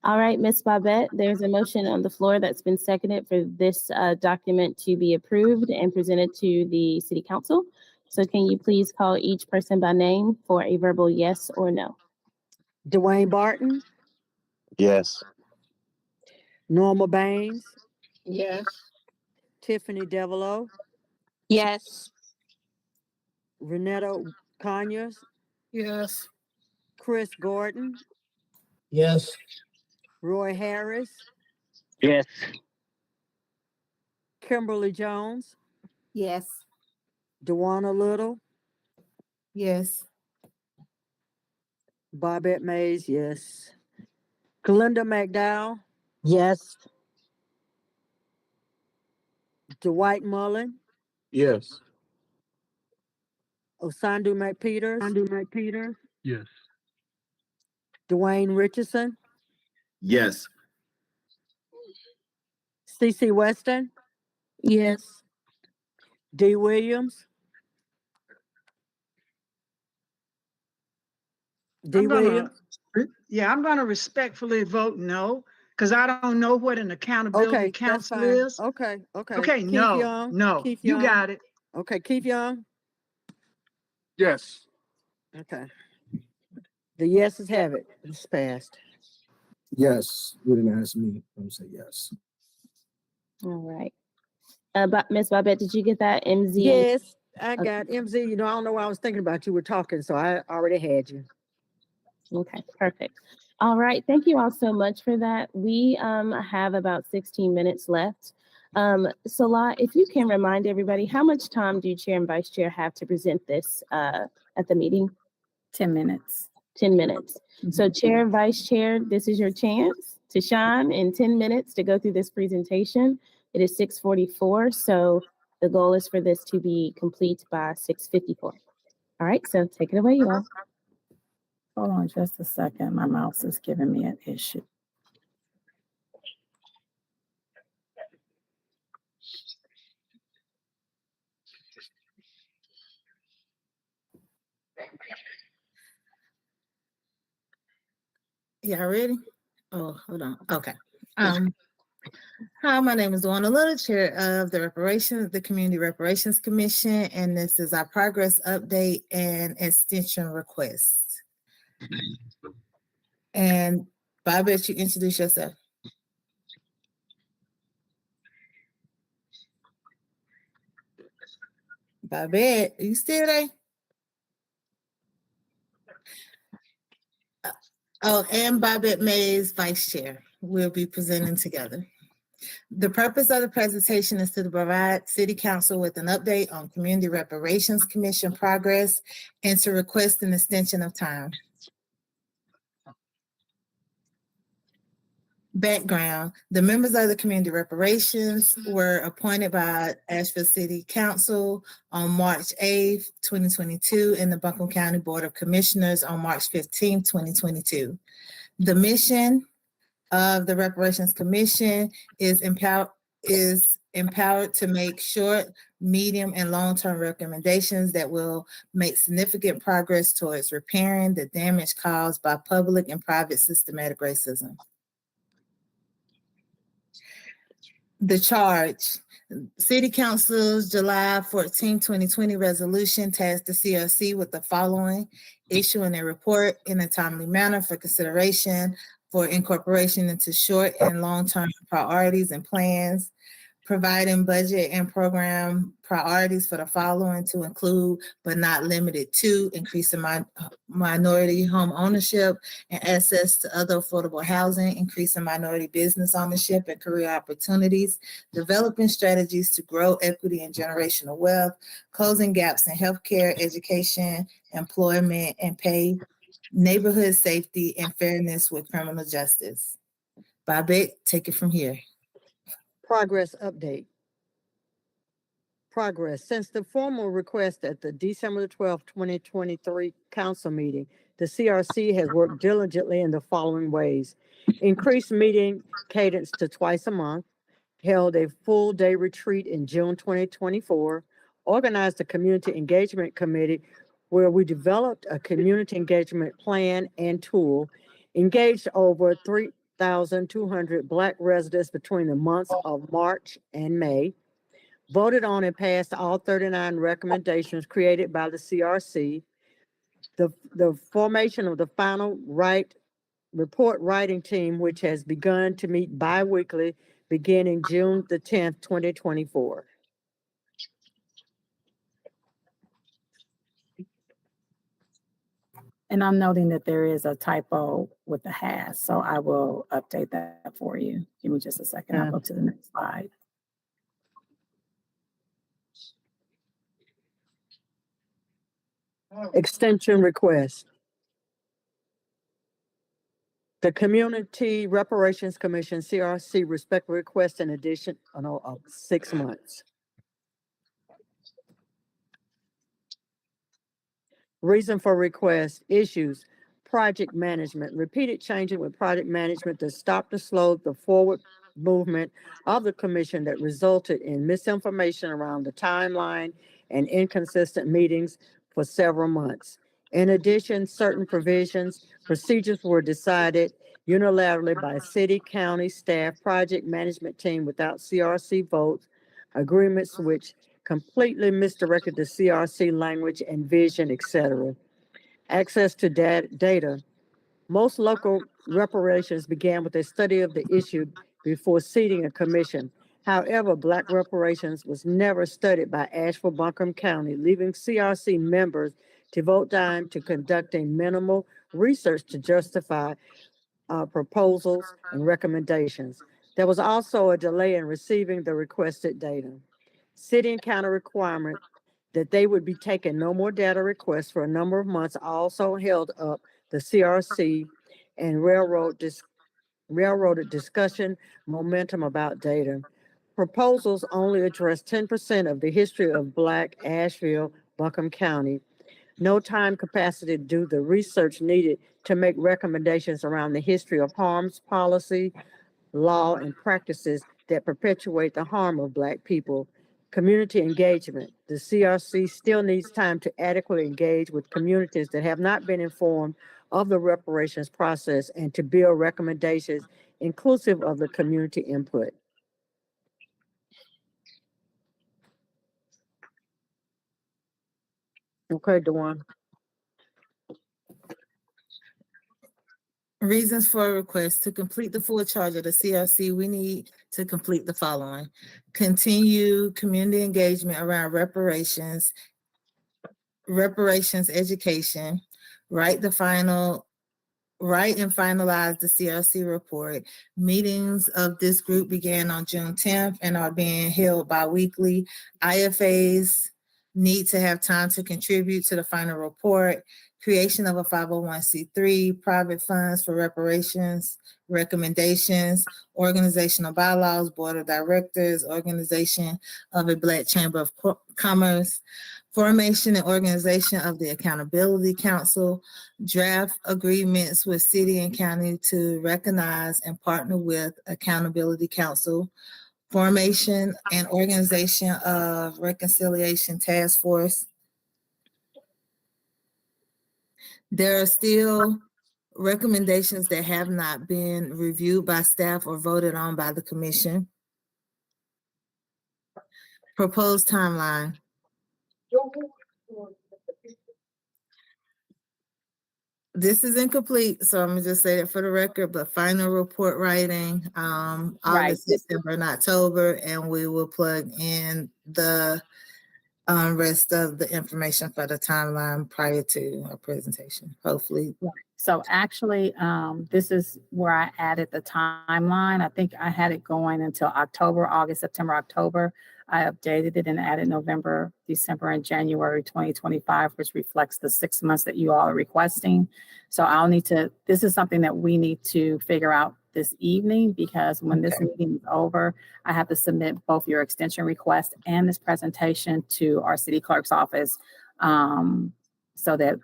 All right, Ms. Babette, there's a motion on the floor that's been seconded for this document to be approved and presented to the City Council. So can you please call each person by name for a verbal yes or no? Dwayne Barton, Yes. Norma Baines, Yes. Tiffany Devereaux, Yes. Renetta Conyers, Yes. Chris Gordon, Yes. Roy Harris, Yes. Kimberly Jones, Yes. Dewana Little, Yes. Bobette Mays, yes. Kalinda McDowell, Yes. Dwight Mullen, Yes. Osandu McPeters, Yes. Dwayne Richardson, Yes. CC Weston, Yes. D. Williams, D. I'm gonna, Williams. I'm gonna respectfully vote no, because I don't know what an accountability Okay, that's council fine. is. Okay. Okay, Keith no, Young, no, Keith you Young. got it. Okay, Keith Young. Yes. Okay. The yeses have it. It's passed. Yes, you didn't ask me. I'm gonna say yes. All right. But Ms. Babette, did you get that? MZ? Yes, I Okay. got MZ. You know, I don't know why I was thinking about you were talking, so I already had you. Okay, perfect. All right, thank you all so much for that. We have about 16 minutes left. Salah, if you can remind everybody, how much time do Chair and Vice Chair have to present this at the meeting? 10 minutes. 10 minutes. So Chair and Vice Chair, this is your chance to shine in 10 minutes to go through this presentation. It is 6:44, so the goal is for this to be complete by 6:54. All right, so take it away, you all. Hold on just a second. My mouse is giving me an issue. Y'all ready? Oh, hold on. Okay. Hi, my name is Dwana Little, Chair of the Community Reparations Commission, and this is our progress update and extension request. And Bobette, you introduce yourself. Bobette, are you still there? Oh, and Bobette Mays, Vice Chair. We'll be presenting together. The purpose of the presentation is to provide City Council with an update on Community Reparations Commission progress and to request an extension of time. Background: the members of the Community Reparations were appointed by Asheville City Council on March 8th, 2022, and the Buncombe County Board of Commissioners on March 15th, 2022. The mission of the Reparations Commission is empowered to make short, medium, and long-term recommendations that will make significant progress towards repairing the damage caused by public and private systematic racism. The charge. City Council's July 14, 2020 resolution tasked the CRC with the following: issuing a report in a timely manner for consideration for incorporation into short and long-term priorities and plans, providing budget and program priorities for the following to include, but not limited to, increasing minority home ownership and access to other affordable housing, increasing minority business ownership and career opportunities, developing strategies to grow equity and generational wealth, closing gaps in healthcare, education, employment, and pay, neighborhood safety, and fairness with criminal justice. Bobette, take it from here. Progress update. Progress. Since the formal request at the December 12, 2023 council meeting, the CRC has worked diligently in the following ways: increased meeting cadence to twice a month, held a full day retreat in June 2024, organized a community engagement committee where we developed a community engagement plan and tool, engaged over 3,200 Black residents between the months of March and May, voted on and passed all 39 recommendations created by the CRC, the formation of the final report writing team, which has begun to meet bi-weekly beginning June the 10th, 2024. And I'm noting that there is a typo with the has, so I will update that for you. Give me just a second. I'll go to the next slide. Extension request. The Community Reparations Commission, CRC, respectfully requests an addition of 6 months. Reason for request: issues, project management, repeated changes with project management that stopped or slowed the forward movement of the commission that resulted in misinformation around the timeline and inconsistent meetings for several months. In addition, certain procedures were decided unilaterally by city, county staff, project management team without CRC votes, agreements which completely misdirected the CRC language and vision, etc. Access to data. Most local reparations began with a study of the issue before seating a commission. However, Black reparations was never studied by Asheville Buncombe County, leaving CRC members to devote time to conducting minimal research to justify proposals and recommendations. There was also a delay in receiving the requested data. City and county requirement that they would be taking no more data requests for a number of months also held up the CRC and railroaded discussion momentum about data. Proposals only address 10% of the history of Black Asheville, Buncombe County. No time capacity to do the research needed to make recommendations around the history of harms policy, law, and practices that perpetuate the harm of Black people. Community engagement. The CRC still needs time to adequately engage with communities that have not been informed of the reparations process and to build recommendations inclusive of the community input. Okay, Dewan. Reasons for a request. To complete the full charge of the CRC, we need to complete the following. Continue community engagement around reparations education, write and finalize the CRC report. Meetings of this group began on June 10th and are being held bi-weekly. IFAs need to have time to contribute to the final report. Creation of a 501c3, private funds for reparations, recommendations, organizational bylaws, board of directors, organization of a Black Chamber of Commerce, formation and organization of the Accountability Council, draft agreements with city and county to recognize and partner with Accountability Council, formation and organization of Reconciliation Task Force. There are still recommendations that have not been reviewed by staff or voted on by the commission. Proposed timeline. This is incomplete, so I'm gonna just say it for the record, but final report writing, August, September, and October, and we will plug in the rest of the information for the timeline prior to our presentation, hopefully. So actually, this is where I added the timeline. I think I had it going until October, August, September, October. I updated it and added November, December, and January 2025, which reflects the 6 months that you all are requesting. So this is something that we need to figure out this evening, because when this meeting is over, I have to submit both your extension request and this presentation to our city clerk's office, so that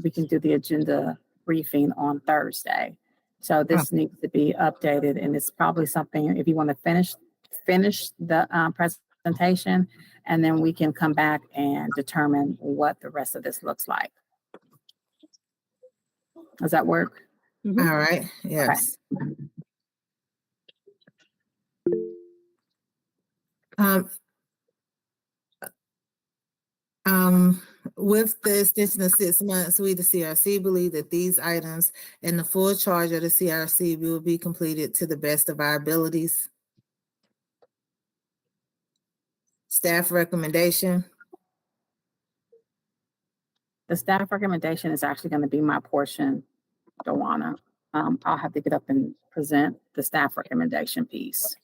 we can do the agenda briefing on Thursday. So this needs to be updated, and it's probably something, if you want to finish the presentation, and then we can come back and determine what the rest of this looks like. Does that work? Mm-hmm. All right, yes. Okay. With the extension of 6 months, we, the CRC, believe that these items and the full charge of the CRC will be completed to the best of our abilities. Staff recommendation. The staff recommendation is actually going to be my portion, Dawana. I'll have to get up and present the staff recommendation piece.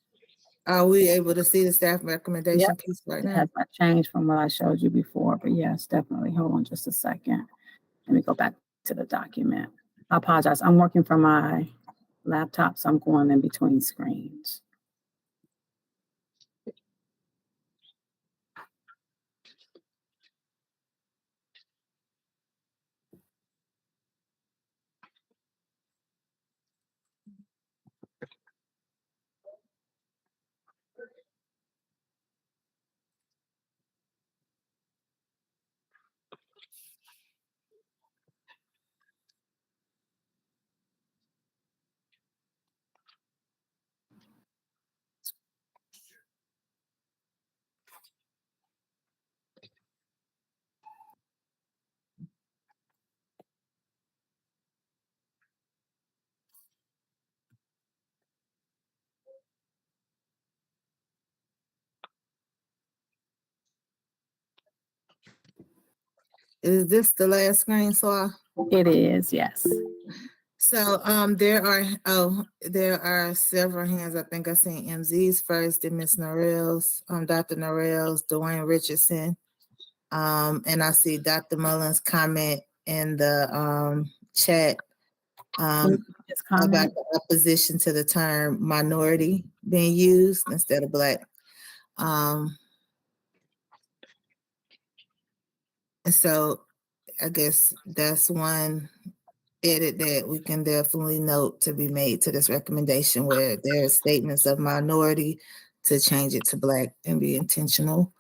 Are we able to see the staff recommendation piece right now? It has not changed from what I showed you before, but yes, definitely. Hold on just a second. Let me go back to the document. I apologize. I'm working from my laptop, so I'm going in between screens. Is this the last screen, Saw? It is, yes. So there are several hands. I think I seen MZ's first, then Ms. Norrell's, Dr. Norrell's, Dwayne Richardson. And I see Dr. Mullins' comment in the chat about the opposition to the term minority being used instead of Black. So I guess that's one edit that we can definitely note to be made to this recommendation, where there are statements of minority to change it to Black and be intentional.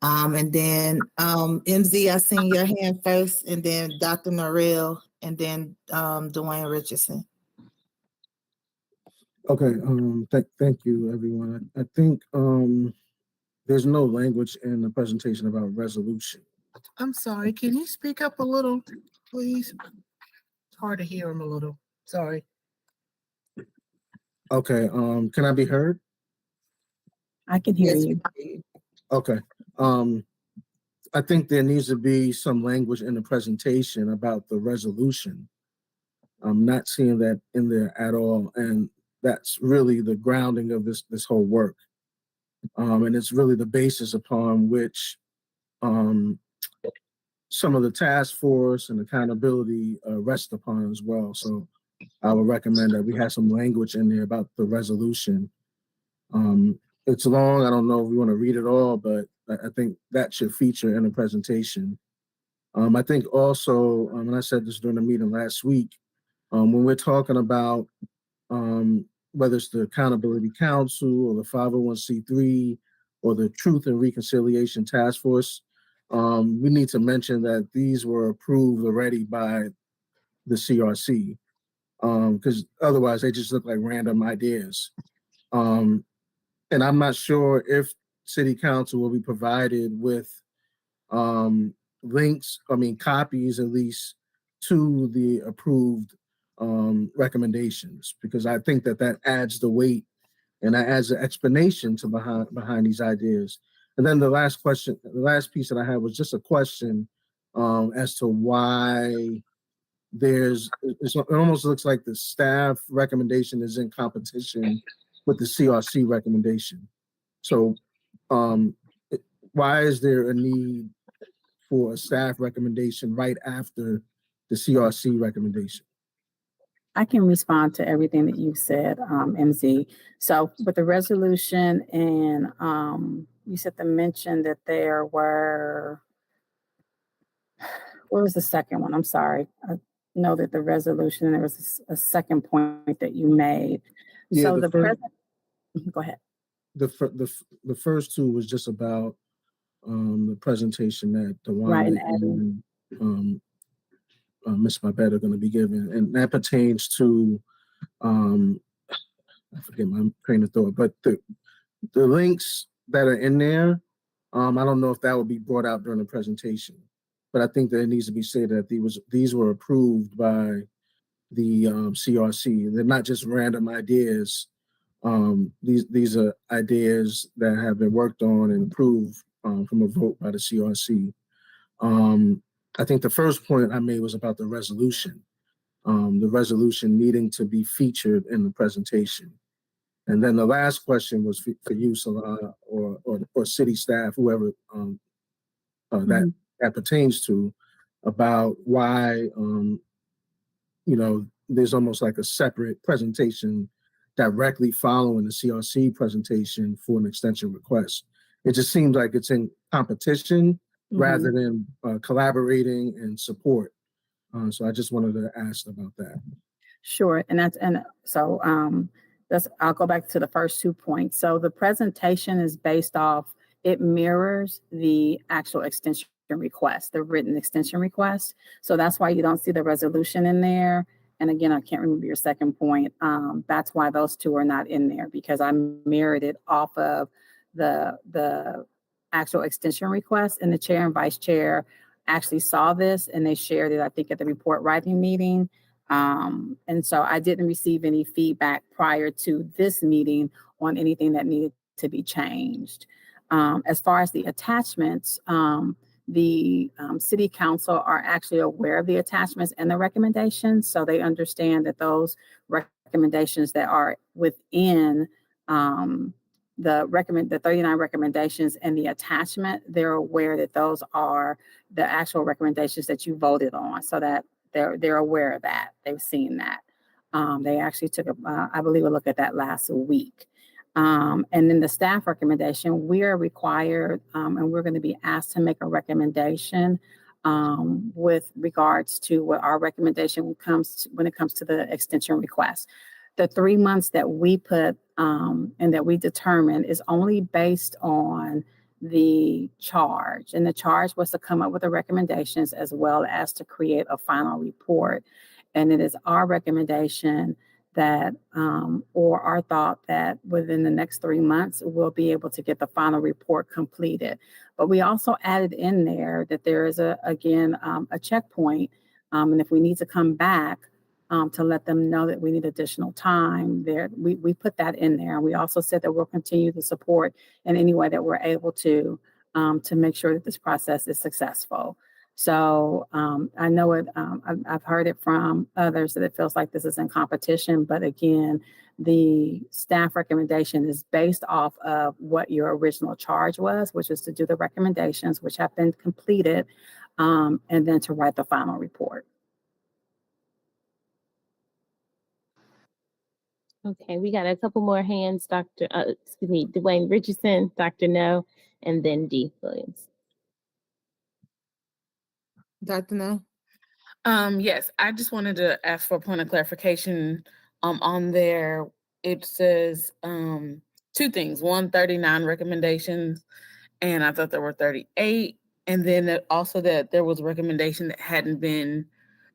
And then MZ, I seen your hand first, and then Dr. Norrell, and then Dwayne Richardson. Okay, thank you, everyone. I think there's no language in the presentation about resolution. I'm sorry, can you speak up a little, please? It's hard to hear him a little. Sorry. Okay, can I be heard? I can hear Yes, you. Okay. I think there needs to be some language in the presentation about the resolution. I'm not seeing that in there at all, and that's really the grounding of this whole work. And it's really the basis upon which some of the task force and accountability rest upon as well. So I would recommend that we have some language in there about the resolution. It's long. I don't know if we want to read it all, but I think that should feature in the presentation. I think also, and I said this during the meeting last week, when we're talking about whether it's the Accountability Council or the 501c3 or the Truth and Reconciliation Task Force, we need to mention that these were approved already by the CRC, because otherwise they just look like random ideas. And I'm not sure if City Council will be provided with links, copies at least, to the approved recommendations, because I think that adds the weight and that adds the explanation to behind these ideas. And then the last piece that I had was just a question as to why it almost looks like the staff recommendation is in competition with the CRC recommendation. So why is there a need for a staff recommendation right after the CRC recommendation? I can respond to everything that you said, MZ. So with the resolution and you said to mention that there were, what was the second one? I'm sorry. I know that the resolution, there was a second point that you made. Yeah, So the president, go ahead. The first two was just about the presentation that Right, Dwayne and Ms. Mabet are going to be giving, and that pertains to I forget my train of thought, but the links that are in there, I don't know if that will be brought out during the presentation, but I think that it needs to be said that these were approved by the CRC. They're not just random ideas. These are ideas that have been worked on and approved from a vote by the CRC. I think the first point I made was about the resolution needing to be featured in the presentation. And then the last question was for you, Salah, or city staff, whoever that pertains to, about why there's almost like a separate presentation directly following the CRC presentation for an extension request. It just seems like it's in competition rather than collaborating and support. So I just wanted to ask about that. Sure, I'll go back to the first 2 points. So the presentation is based off, it mirrors the actual extension request, the written extension request. So that's why you don't see the resolution in there. And again, I can't remember your second point. That's why those two are not in there, because I mirrored it off of the actual extension request, and the chair and vice chair actually saw this and they shared it, I think, at the report writing meeting. And so I didn't receive any feedback prior to this meeting on anything that needed to be changed. As far as the attachments, the city council are actually aware of the attachments and the recommendations. So they understand that those recommendations that are within the 39 recommendations and the attachment, they're aware that those are the actual recommendations that you voted on, so that they're aware of that. They've seen that. They actually took I believe, a look at that last week. And then the staff recommendation, we are required, and we're going to be asked to make a recommendation with regards to what our recommendation when it comes to the extension request. the 3 months that we put and that we determined is only based on the charge. And the charge was to come up with the recommendations as well as to create a final report. And it is our recommendation that, or our thought that within the next 3 months, we'll be able to get the final report completed. But we also added in there that there is a checkpoint. And if we need to come back, to let them know that we need additional time there. We put that in there. And we also said that we'll continue to support in any way that we're able to make sure that this process is successful. So I know it, I've heard it from others that it feels like this is in competition, but again, the staff recommendation is based off of what your original charge was, which is to do the recommendations, which have been completed, and then to write the final report. Okay, we got a couple more hands, Dwayne Richardson, Dr. No, and then D. Williams. Dr. No? Yes, I just wanted to ask for a point of clarification. On there, it says two things. 39 recommendations, and I thought there were 38. And then also that there was a recommendation that hadn't been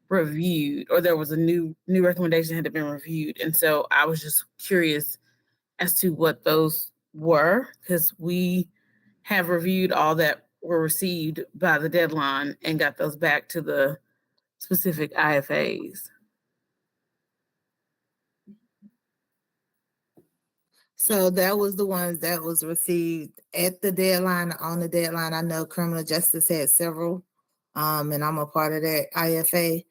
reviewed, or there was a new recommendation that had been reviewed. And so I was just curious as to what those were, because we have reviewed all that were received by the deadline and got those back to the specific IFAs. So that was the ones that was received at the deadline, on the deadline. I know criminal justice had several, and I'm a part of that IFA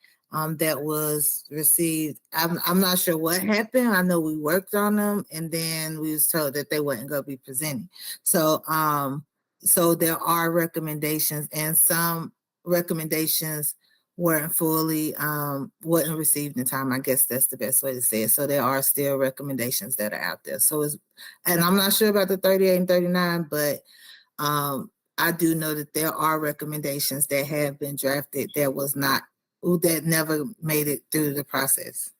that was received. I'm not sure what happened. I know we worked on them, and then we was told that they wasn't going to be presented. So, so there are recommendations, and some recommendations weren't fully wasn't received in time. I guess that's the best way to say it. So there are still recommendations that are out there. So it's, and I'm not sure about the 38 and 39, but I do know that there are recommendations that have been drafted that never made it through the process.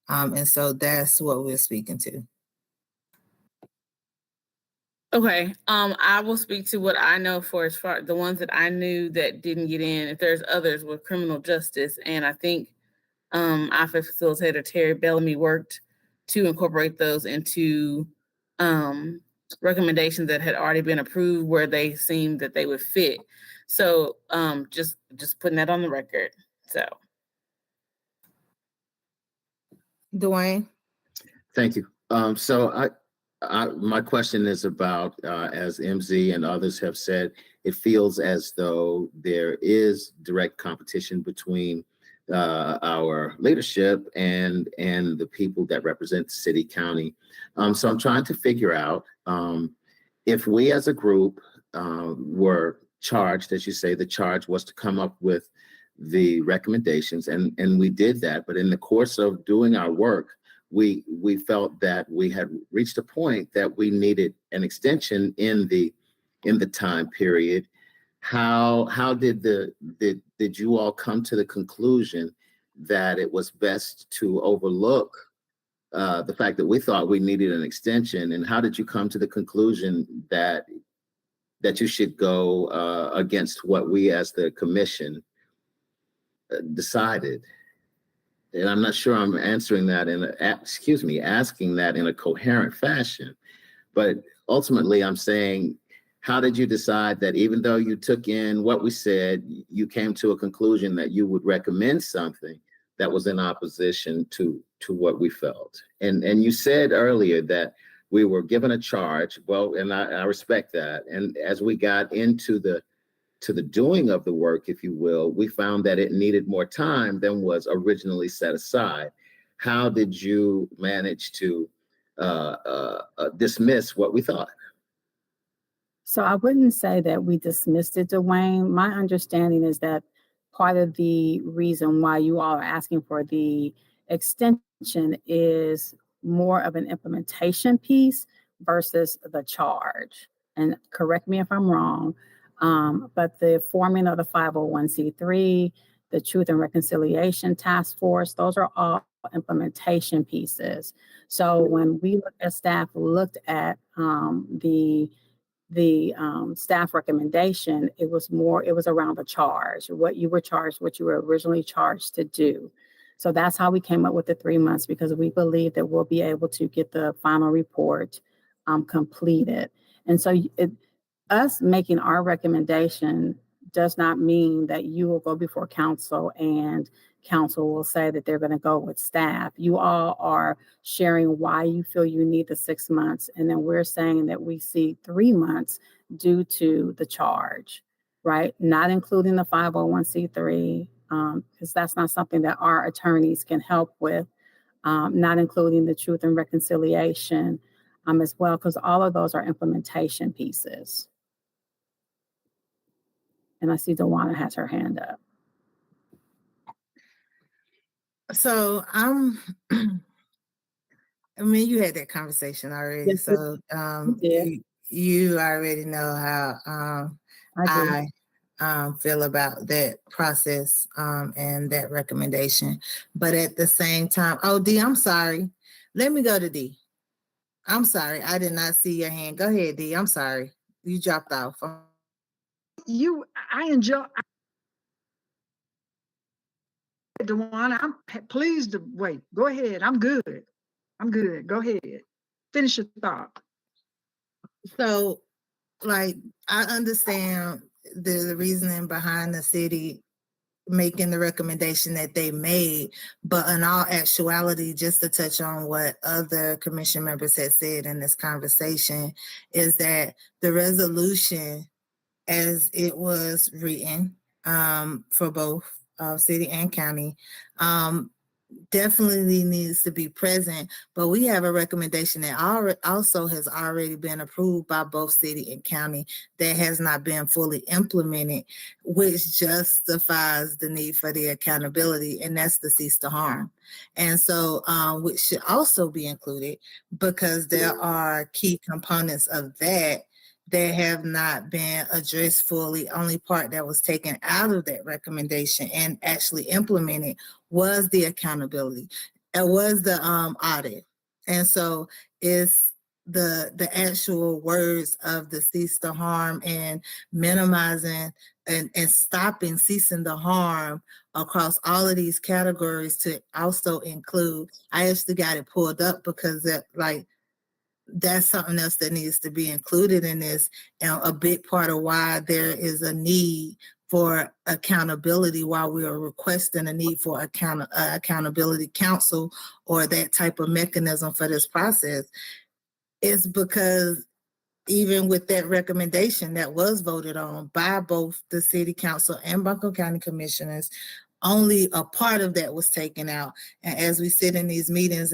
And so that's what we're speaking to. Okay. I will speak to what I know for as far the ones that I knew that didn't get in. If there's others with criminal justice, and I think IFA facilitator Terry Bellamy worked to incorporate those into recommendations that had already been approved where they seemed that they would fit. So just putting that on the record. So Dwayne. Thank you. So my question is about, as MZ and others have said, it feels as though there is direct competition between our leadership and the people that represent city, county. So I'm trying to figure out if we as a group were charged, as you say, the charge was to come up with the recommendations, and we did that. But in the course of doing our work, we felt that we had reached a point that we needed an extension in the time period. How did you all come to the conclusion that it was best to overlook the fact that we thought we needed an extension, and how did you come to the conclusion that you should go against what we as the commission decided? And I'm not sure I'm answering that asking that in a coherent fashion. But ultimately, I'm saying, how did you decide that even though you took in what we said, you came to a conclusion that you would recommend something that was in opposition to what we felt? And you said earlier that we were given a charge. Well, and I respect that. And as we got into the doing of the work, if you will, we found that it needed more time than was originally set aside. How did you manage to dismiss what we thought? So I wouldn't say that we dismissed it, Dwayne. My understanding is that part of the reason why you all are asking for the extension is more of an implementation piece versus the charge. And correct me if I'm wrong, but the forming of the 501c3, the Truth and Reconciliation Task Force, those are all implementation pieces. So when we looked at staff looked at the staff recommendation, it was around the charge, what you were charged, what you were originally charged to do. So that's how we came up with the 3 months, because we believe that we'll be able to get the final report completed. And so us making our recommendation does not mean that you will go before council and council will say that they're going to go with staff. You all are sharing why you feel you need the 6 months. And then we're saying that we see 3 months due to the charge, right? Not including the 501c3, because that's not something that our attorneys can help with. Not including the truth and reconciliation as well, because all of those are implementation pieces. And I see Dewana has her hand up. So I mean, you had that conversation already. Yes, So you already know how I feel about that process and that recommendation. But at the same time, oh, D, I'm sorry. Let me go to D. I'm sorry. I did not see your hand. Go ahead, D. I'm sorry. You dropped off. I enjoy. Dewana, I'm pleased to wait. Go ahead. I'm good. I'm good. Go ahead. Finish your thought. So, like, I understand the reasoning behind the city making the recommendation that they made, but in all actuality, just to touch on what other commission members had said in this conversation, is that the resolution as it was written for both city and county definitely needs to be present, but we have a recommendation that also has already been approved by both city and county that has not been fully implemented, which justifies the need for the accountability, and that's the cease to harm. And so, which should also be included, because there are key components of that that have not been addressed fully. Only part that was taken out of that recommendation and actually implemented was the accountability. It was the audit. And so it's the actual words of the cease to harm and minimizing and ceasing the harm across all of these categories to also include. I actually got it pulled up because that's something else that needs to be included in this, and a big part of why there is a need for accountability, why we are requesting a need for accountability council or that type of mechanism for this process, is because even with that recommendation that was voted on by both the city council and Buncombe County commissioners, only a part of that was taken out. And as we sit in these meetings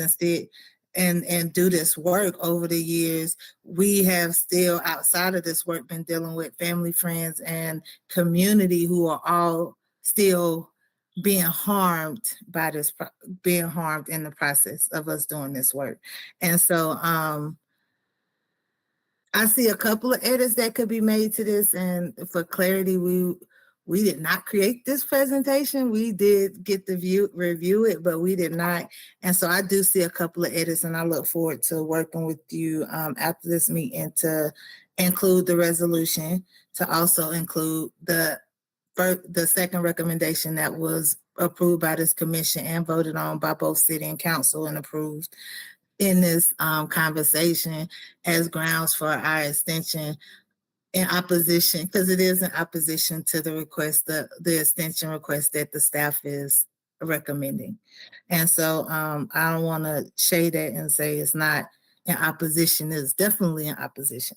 and do this work over the years, we have still, outside of this work, been dealing with family, friends, and community who are all still being harmed by this, being harmed in the process of us doing this work. And so I see a couple of edits that could be made to this, and for clarity, we did not create this presentation. We did get the review it, but we did not. And so I do see a couple of edits, and I look forward to working with you after this meeting to include the resolution, to also include the second recommendation that was approved by this commission and voted on by both city and council and approved in this conversation as grounds for our extension in opposition, because it is in opposition to the request, the extension request that the staff is recommending. And so I don't want to shade it and say it's not in opposition. It's definitely in opposition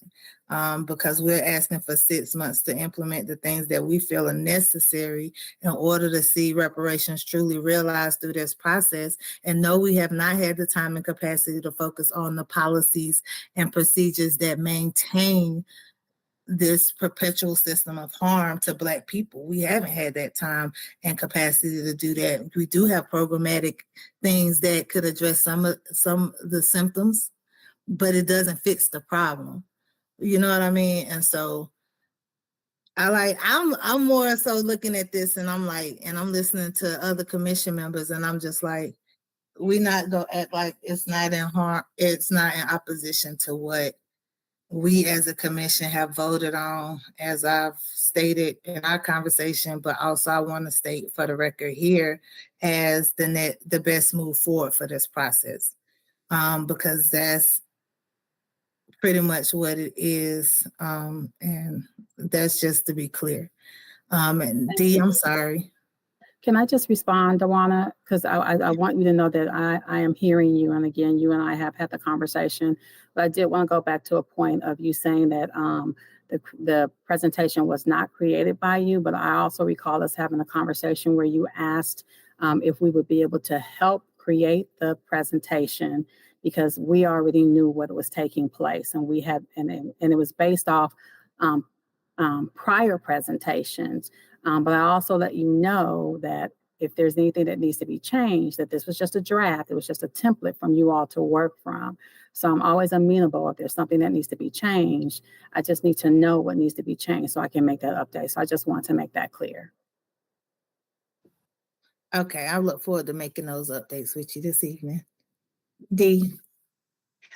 because we're asking for 6 months to implement the things that we feel are necessary in order to see reparations truly realized through this process. And no, we have not had the time and capacity to focus on the policies and procedures that maintain this perpetual system of harm to Black people. We haven't had that time and capacity to do that. We do have programmatic things that could address some of the symptoms, but it doesn't fix the problem. You know what I mean? And so I'm more so looking at this, and I'm like, and I'm listening to other commission members, and I'm just like, we not gonna act like it's not in harm, it's not in opposition to what we as a commission have voted on, as I've stated in our conversation, but also I want to state for the record here as the best move forward for this process. Because that's pretty much what it is. And that's just to be clear. And Dee, I'm sorry. Can I just respond, Dawana? Because I want you to know that I am hearing you. And again, you and I have had the conversation, but I did want to go back to a point of you saying that the presentation was not created by you, but I also recall us having a conversation where you asked if we would be able to help create the presentation because we already knew what was taking place, and we had, and it was based off prior presentations. But I also let you know that if there's anything that needs to be changed, that this was just a draft, it was just a template from you all to work from. So I'm always amenable if there's something that needs to be changed. I just need to know what needs to be changed so I can make that update. So I just want to make that clear. Okay, I look forward to making those updates with you this evening. Dee.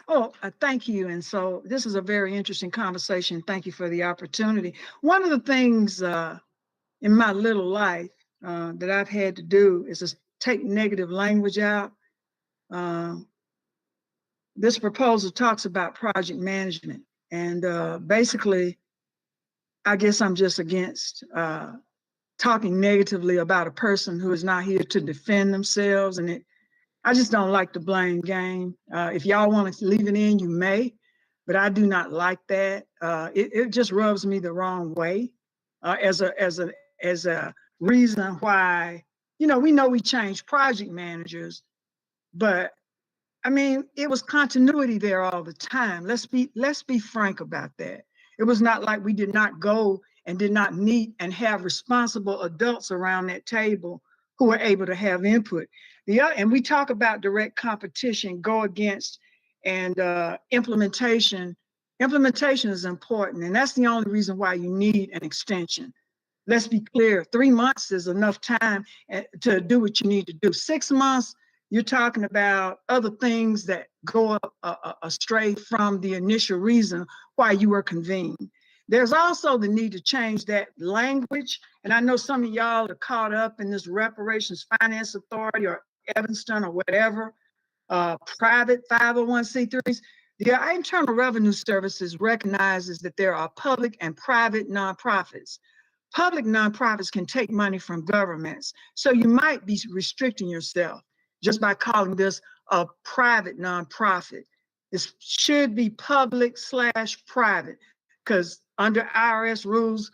Oh, thank you. And so this is a very interesting conversation. Thank you for the opportunity. One of the things in my little life that I've had to do is just take negative language out. This proposal talks about project management. And basically, I guess I'm just against talking negatively about a person who is not here to defend themselves. And I just don't like the blame game. If y'all want to leave it in, you may, but I do not like that. It just rubs me the wrong way as a reason why, we know we changed project managers, but I mean, it was continuity there all the time. Let's be frank about that. It was not like we did not go and did not meet and have responsible adults around that table who were able to have input. And we talk about direct competition, go against, and implementation. Implementation is important, and that's the only reason why you need an extension. Let's be clear, 3 months is enough time to do what you need to do. 6 months, you're talking about other things that go astray from the initial reason why you were convened. There's also the need to change that language. And I know some of y'all are caught up in this Reparations Finance Authority or Evanston or whatever, private 501c3s. The Internal Revenue Services recognizes that there are public and private nonprofits. Public nonprofits can take money from governments. So you might be restricting yourself just by calling this a private nonprofit. It should be public/private, because under IRS rules,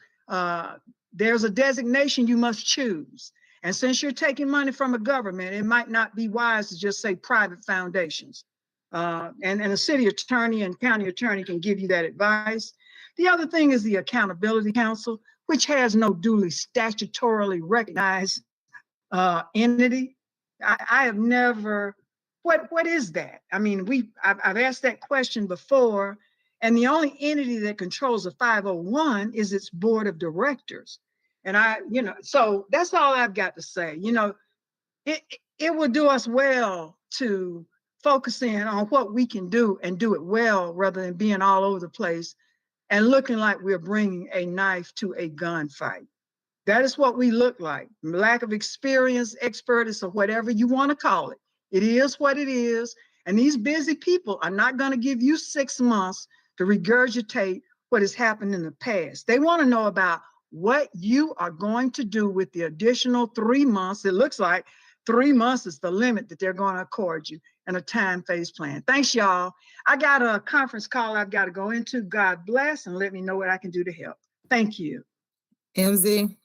there's a designation you must choose. And since you're taking money from a government, it might not be wise to just say private foundations. And a city attorney and county attorney can give you that advice. The other thing is the Accountability Council, which has no duly statutorily recognized entity. I have never, what is that? I mean, I've asked that question before, and the only entity that controls a 501 is its board of directors. And so that's all I've got to say. It will do us well to focus in on what we can do and do it well rather than being all over the place and looking like we're bringing a knife to a gunfight. That is what we look like. Lack of experience, expertise, or whatever you want to call it. It is what it is. And these busy people are not going to give you 6 months to regurgitate what has happened in the past. They want to know about what you are going to do with the additional 3 months. It looks like 3 months is the limit that they're going to accord you, and a time phase plan. Thanks, y'all. I got a conference call I've got to go into. God bless, and let me know what I can do to help. Thank you. MZ.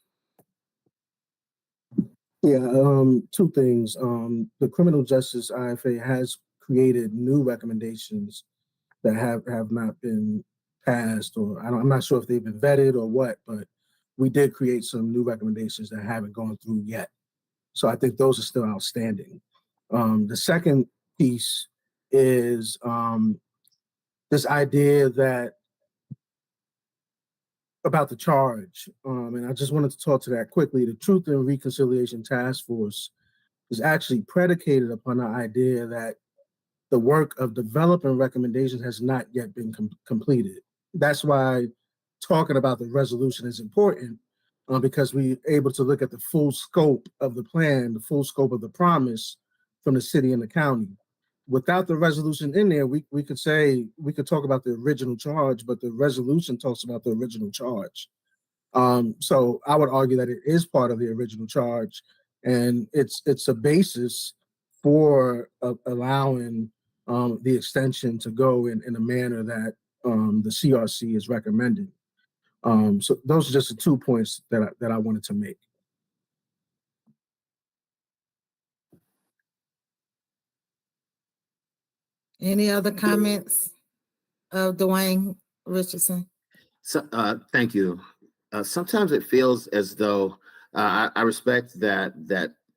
Yeah, two things. The Criminal Justice IFA has created new recommendations that have not been passed, or I'm not sure if they've been vetted or what, but we did create some new recommendations that haven't gone through yet. So I think those are still outstanding. The second piece is this idea that about the charge, and I just wanted to talk to that quickly. The Truth and Reconciliation Task Force is actually predicated upon the idea that the work of developing recommendations has not yet been completed. That's why talking about the resolution is important, because we're able to look at the full scope of the plan, the full scope of the promise from the city and the county. Without the resolution in there, we could talk about the original charge, but the resolution talks about the original charge. So I would argue that it is part of the original charge, and it's a basis for allowing the extension to go in a manner that the CRC is recommending. So those are just the 2 points that I wanted to make. Any other comments of Dwayne Richardson? So, thank you. Sometimes it feels as though I respect that,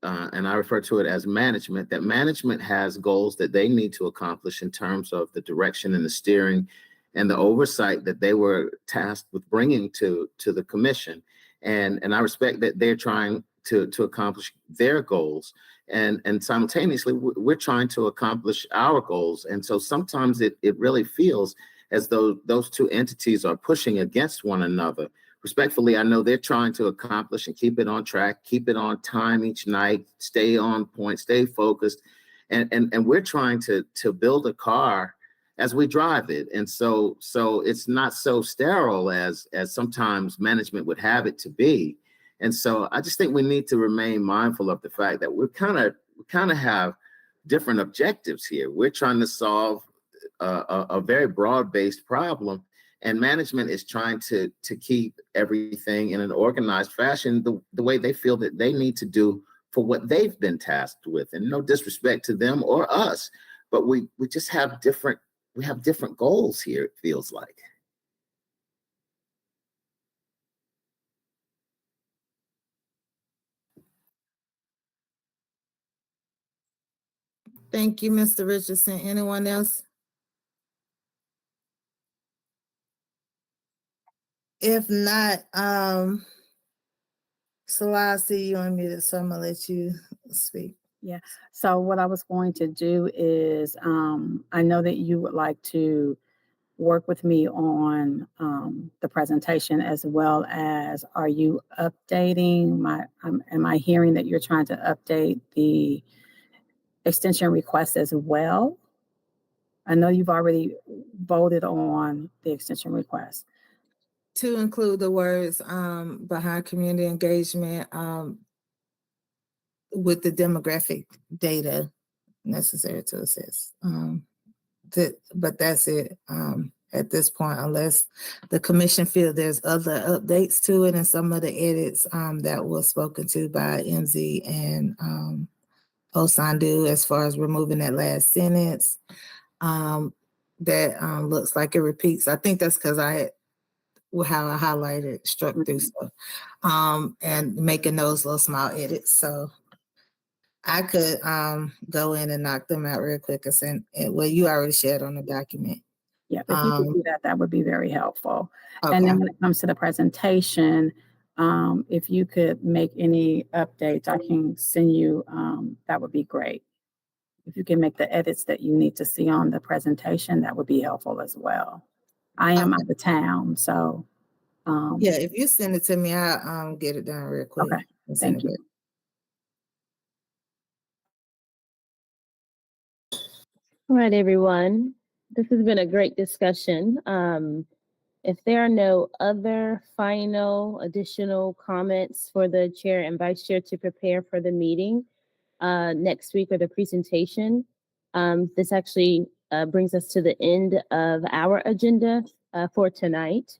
and I refer to it as management, that management has goals that they need to accomplish in terms of the direction and the steering and the oversight that they were tasked with bringing to the commission. And I respect that they're trying to accomplish their goals. And simultaneously, we're trying to accomplish our goals. And so sometimes it really feels as though those two entities are pushing against one another. Respectfully, I know they're trying to accomplish and keep it on track, keep it on time each night, stay on point, stay focused. And we're trying to build a car as we drive it. And so it's not so sterile as sometimes management would have it to be. And so I just think we need to remain mindful of the fact that we kind of have different objectives here. We're trying to solve a very broad-based problem, and management is trying to keep everything in an organized fashion, the way they feel that they need to do for what they've been tasked with. And no disrespect to them or us, but we just have different goals here, it feels like. Thank you, Mr. Richardson. Anyone else? If not, so I see you unmuted, so I'm gonna let you speak. Yeah. So what I was going to do is, I know that you would like to work with me on the presentation, as well as, are you updating am I hearing that you're trying to update the extension request as well? I know you've already voted on the extension request. To include the words behind community engagement with the demographic data necessary to assess. But that's it at this point, unless the commission feels there's other updates to it and some of the edits that was spoken to by MZ and Osandu as far as removing that last sentence. That looks like it repeats. I think that's because I had how I highlighted, struck through stuff, and making those little small edits. So I could go in and knock them out real quick and send it. Well, you already shared on the document. Yeah, if you could do that, that would be very helpful. Okay. And then when it comes to the presentation, if you could make any updates, I can send you, that would be great. If you can make the edits that you need to see on the presentation, that would be helpful as well. I am out of town, so. Yeah, if you send it to me, I'll get it done real quick. Okay, thank you. All right, everyone. This has been a great discussion. If there are no other final additional comments for the chair and vice chair to prepare for the meeting next week or the presentation, this actually brings us to the end of our agenda for tonight.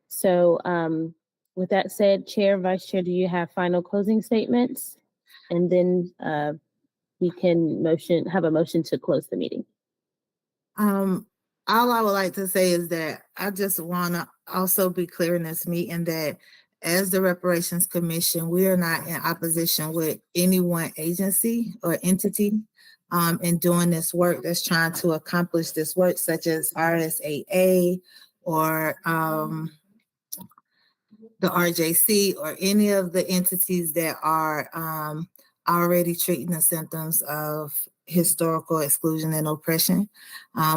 So with that said, chair, vice chair, do you have final closing statements? And then we can have a motion to close the meeting. All I would like to say is that I just want to also be clear in this meeting that as the Reparations Commission, we are not in opposition with any one agency or entity in doing this work that's trying to accomplish this work, such as RSAA or the RJC or any of the entities that are already treating the symptoms of historical exclusion and oppression.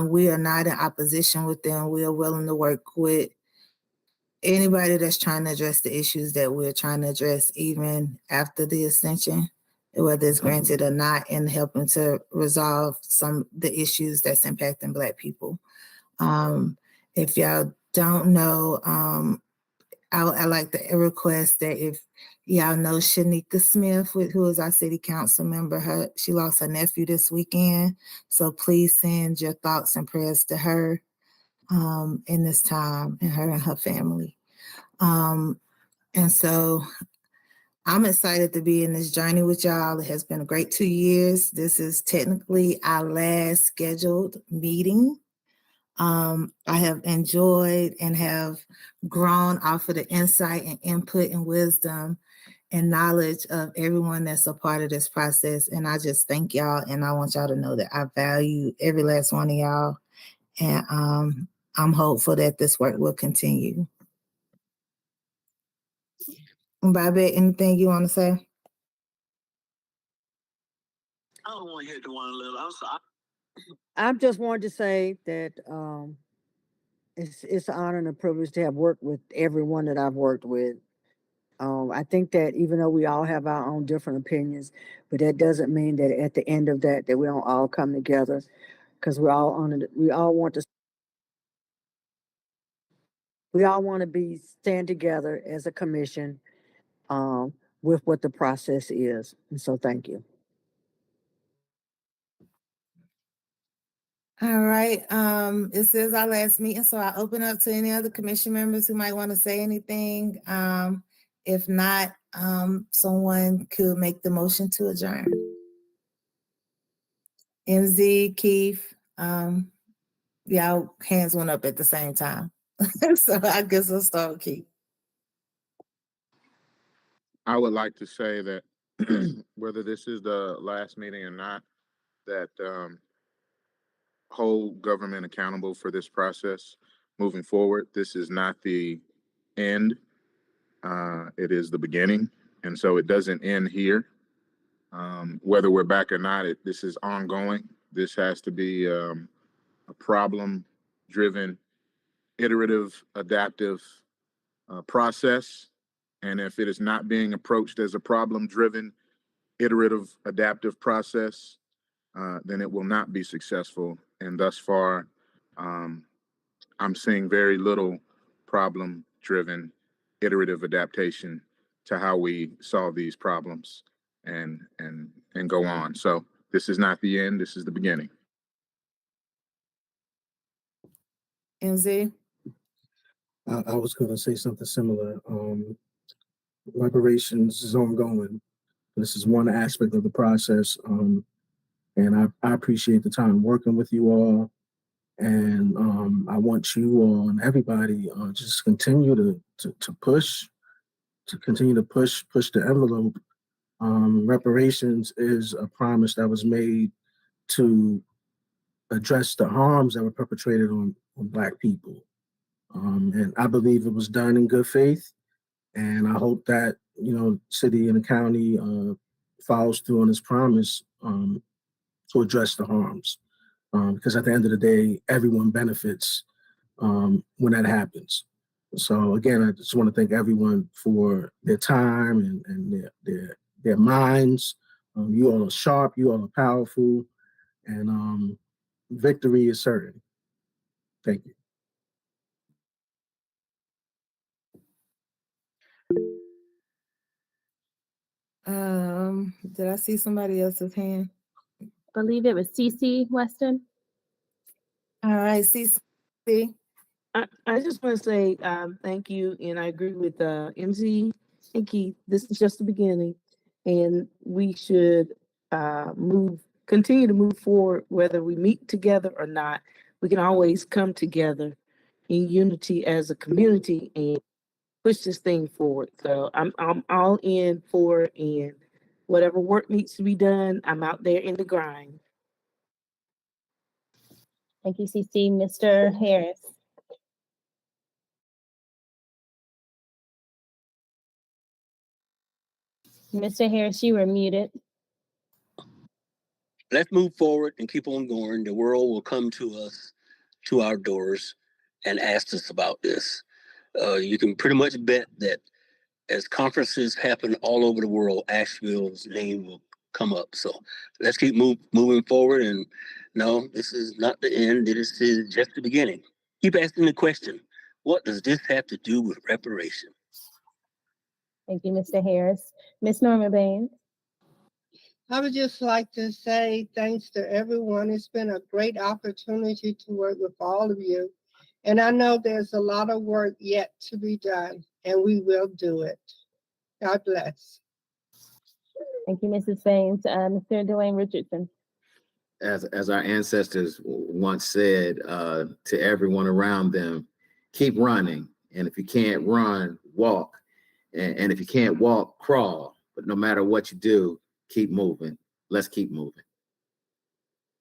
We are not in opposition with them. We are willing to work with anybody that's trying to address the issues that we're trying to address, even after the extension, whether it's granted or not, and helping to resolve some the issues that's impacting Black people. If y'all don't know, I like to request that if y'all know Shanika Smith, who is our city council member, she lost her nephew this weekend. So please send your thoughts and prayers to her in this time, and her and her family. And so I'm excited to be in this journey with y'all. It has been a great 2 years. This is technically our last scheduled meeting. I have enjoyed and have grown off of the insight and input and wisdom and knowledge of everyone that's a part of this process. And I just thank y'all, and I want y'all to know that I value every last one of y'all. And I'm hopeful that this work will continue. Bobby, anything you want to say? I don't want to hit the one little. I'm sorry. I just wanted to say that it's an honor and a privilege to have worked with everyone that I've worked with. I think that even though we all have our own different opinions, but that doesn't mean that at the end of that we don't all come together, because we all want to be stand together as a commission with what the process is. And so thank you. All right. This is our last meeting, so I open up to any other commission members who might want to say anything. If not, someone could make the motion to adjourn. MZ, Keith, y'all hands went up at the same time. So I guess we'll start with Keith. I would like to say that whether this is the last meeting or not, that hold government accountable for this process moving forward. This is not the end. It is the beginning. And so it doesn't end here. Whether we're back or not, this is ongoing. This has to be a problem-driven, iterative, adaptive process. And if it is not being approached as a problem-driven, iterative, adaptive process, then it will not be successful. And thus far, I'm seeing very little problem-driven, iterative adaptation to how we solve these problems and go on. So this is not the end. This is the beginning. MZ? I was going to say something similar. Reparations is ongoing. This is one aspect of the process. And I appreciate the time working with you all. And I want you all and everybody just continue to push, push the envelope. Reparations is a promise that was made to address the harms that were perpetrated on Black people. And I believe it was done in good faith. And I hope that, city and the county follows through on this promise to address the harms. Because at the end of the day, everyone benefits when that happens. So again, I just want to thank everyone for their time and their minds. You all are sharp, you all are powerful, and victory is certain. Thank you. Did I see somebody else's hand? I believe it was CC Weston. All right, CC. I just want to say thank you, and I agree with MZ and Keith. This is just the beginning, and we should continue to move forward, whether we meet together or not. We can always come together in unity as a community and push this thing forward. So I'm all in for it, and whatever work needs to be done, I'm out there in the grind. Thank you, CC. Mr. Harris. Mr. Harris, you were muted. let's move forward and keep on going. The world will come to us, to our doors, and ask us about this. You can pretty much bet that as conferences happen all over the world, Asheville's name will come up. So let's keep moving forward. And no, this is not the end. This is just the beginning. Keep asking the question, what does this have to do with reparations? Thank you, Mr. Harris. Ms. Norma Baines. I would just like to say thanks to everyone. It's been a great opportunity to work with all of you. And I know there's a lot of work yet to be done, and we will do it. God bless. Thank you, Mrs. Baines. Mr. Dwayne Richardson. As our ancestors once said to everyone around them, keep running. And if you can't run, walk. And if you can't walk, crawl. But no matter what you do, keep moving. Let's keep moving.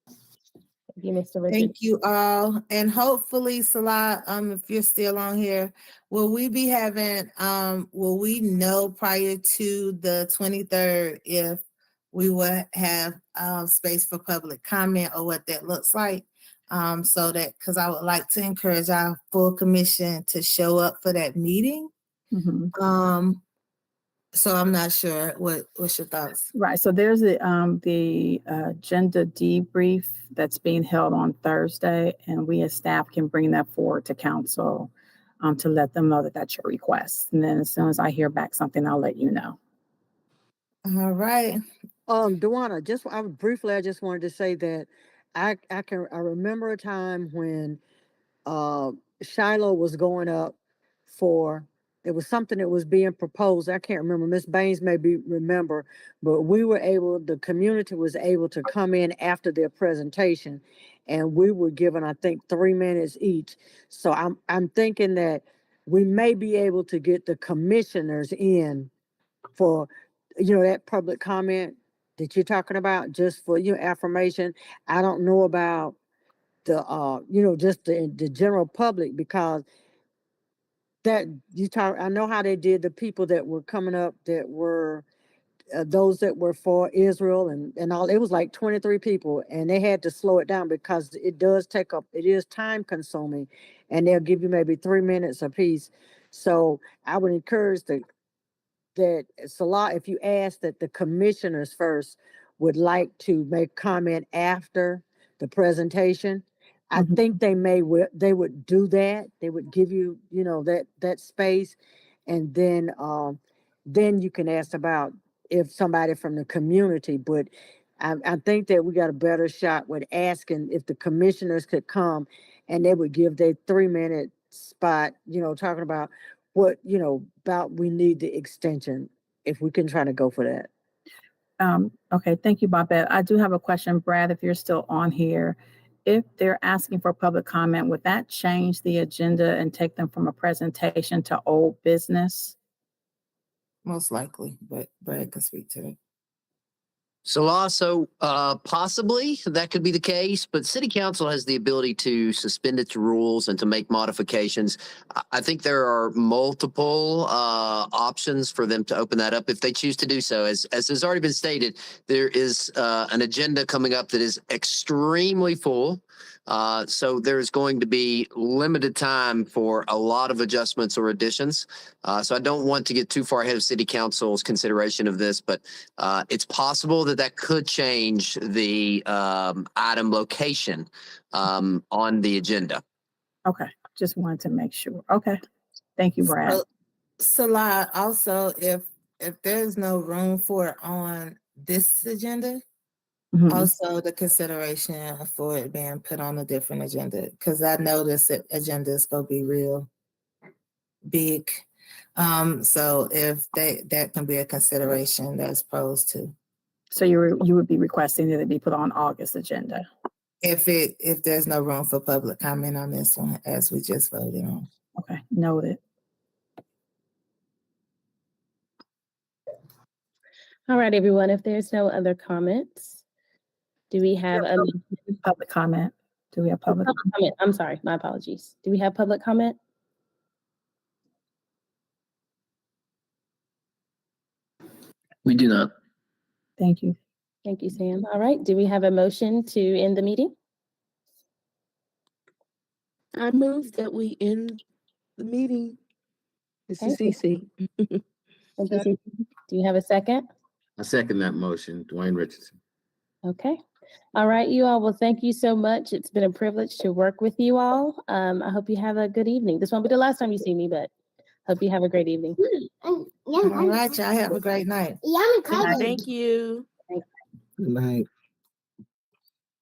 Thank you, Mr. Richardson. Thank you all. And hopefully, Salah, if you're still on here, will we be having, will we know prior to the 23rd if we will have space for public comment or what that looks like? So that, because I would like to encourage our full commission to show up for that meeting. Mm-hmm. So I'm not sure what's your thoughts? Right. So there's the agenda debrief that's being held on Thursday, and we as staff can bring that forward to council to let them know that that's your request. And then as soon as I hear back something, I'll let you know. All right. Dewana, I just wanted to say that I remember a time when Shiloh was going up for, it was something that was being proposed. I can't remember. Ms. Baines maybe remember, but the community was able to come in after their presentation, and we were given, I think, 3 minutes each. So I'm thinking that we may be able to get the commissioners in for, that public comment that you're talking about, just for your affirmation. I don't know about the just the general public, because that I know how they did the people that were coming up that were those that were for Israel and all. It was like 23 people, and they had to slow it down because it is time consuming, and they'll give you maybe 3 minutes apiece. So I would encourage that Salah, if you ask that the commissioners first would like to make comment after the presentation, I think they would do that. They would give you, that space, and then you can ask about if somebody from the community. But I think that we got a better shot with asking if the commissioners could come, and they would give their 3-minute spot, talking about what, about we need the extension, if we can try to go for that. Okay, thank you, Bobette. I do have a question, Brad, if you're still on here. If they're asking for public comment, would that change the agenda and take them from a presentation to old business? Most likely, but Brad can speak to it. So possibly that could be the case, but City Council has the ability to suspend its rules and to make modifications. I think there are multiple options for them to open that up if they choose to do so. As has already been stated, there is an agenda coming up that is extremely full. So there's going to be limited time for a lot of adjustments or additions. So I don't want to get too far ahead of City Council's consideration of this, but it's possible that could change the item location on the agenda. Okay, just wanted to make sure. Okay, thank you, Brad. So, Salah, also, if there's no room for it on this agenda, also the consideration for it being put on a different agenda, because I know this agenda is going to be real big. So if that can be a consideration that's posed to. So you would be requesting that it be put on August agenda? If there's no room for public comment on this one, as we just voted on. Okay, noted. All right, everyone, if there's no other comments, do we have a public comment? Do we have public comment? I'm sorry, my apologies. Do we have public comment? We do not. Thank you. Thank you, Sam. All right, do we have a motion to end the meeting? I move that we end the meeting. This is Okay. Cece. Thank you, Cece. Do you have a second? I second that motion, Dwayne Richardson. Okay. All right, you all. Well, thank you so much. It's been a privilege to work with you all. I hope you have a good evening. This won't be the last time you see me, but hope you have a great evening. All right, y'all have a great night. Thank you. Good night.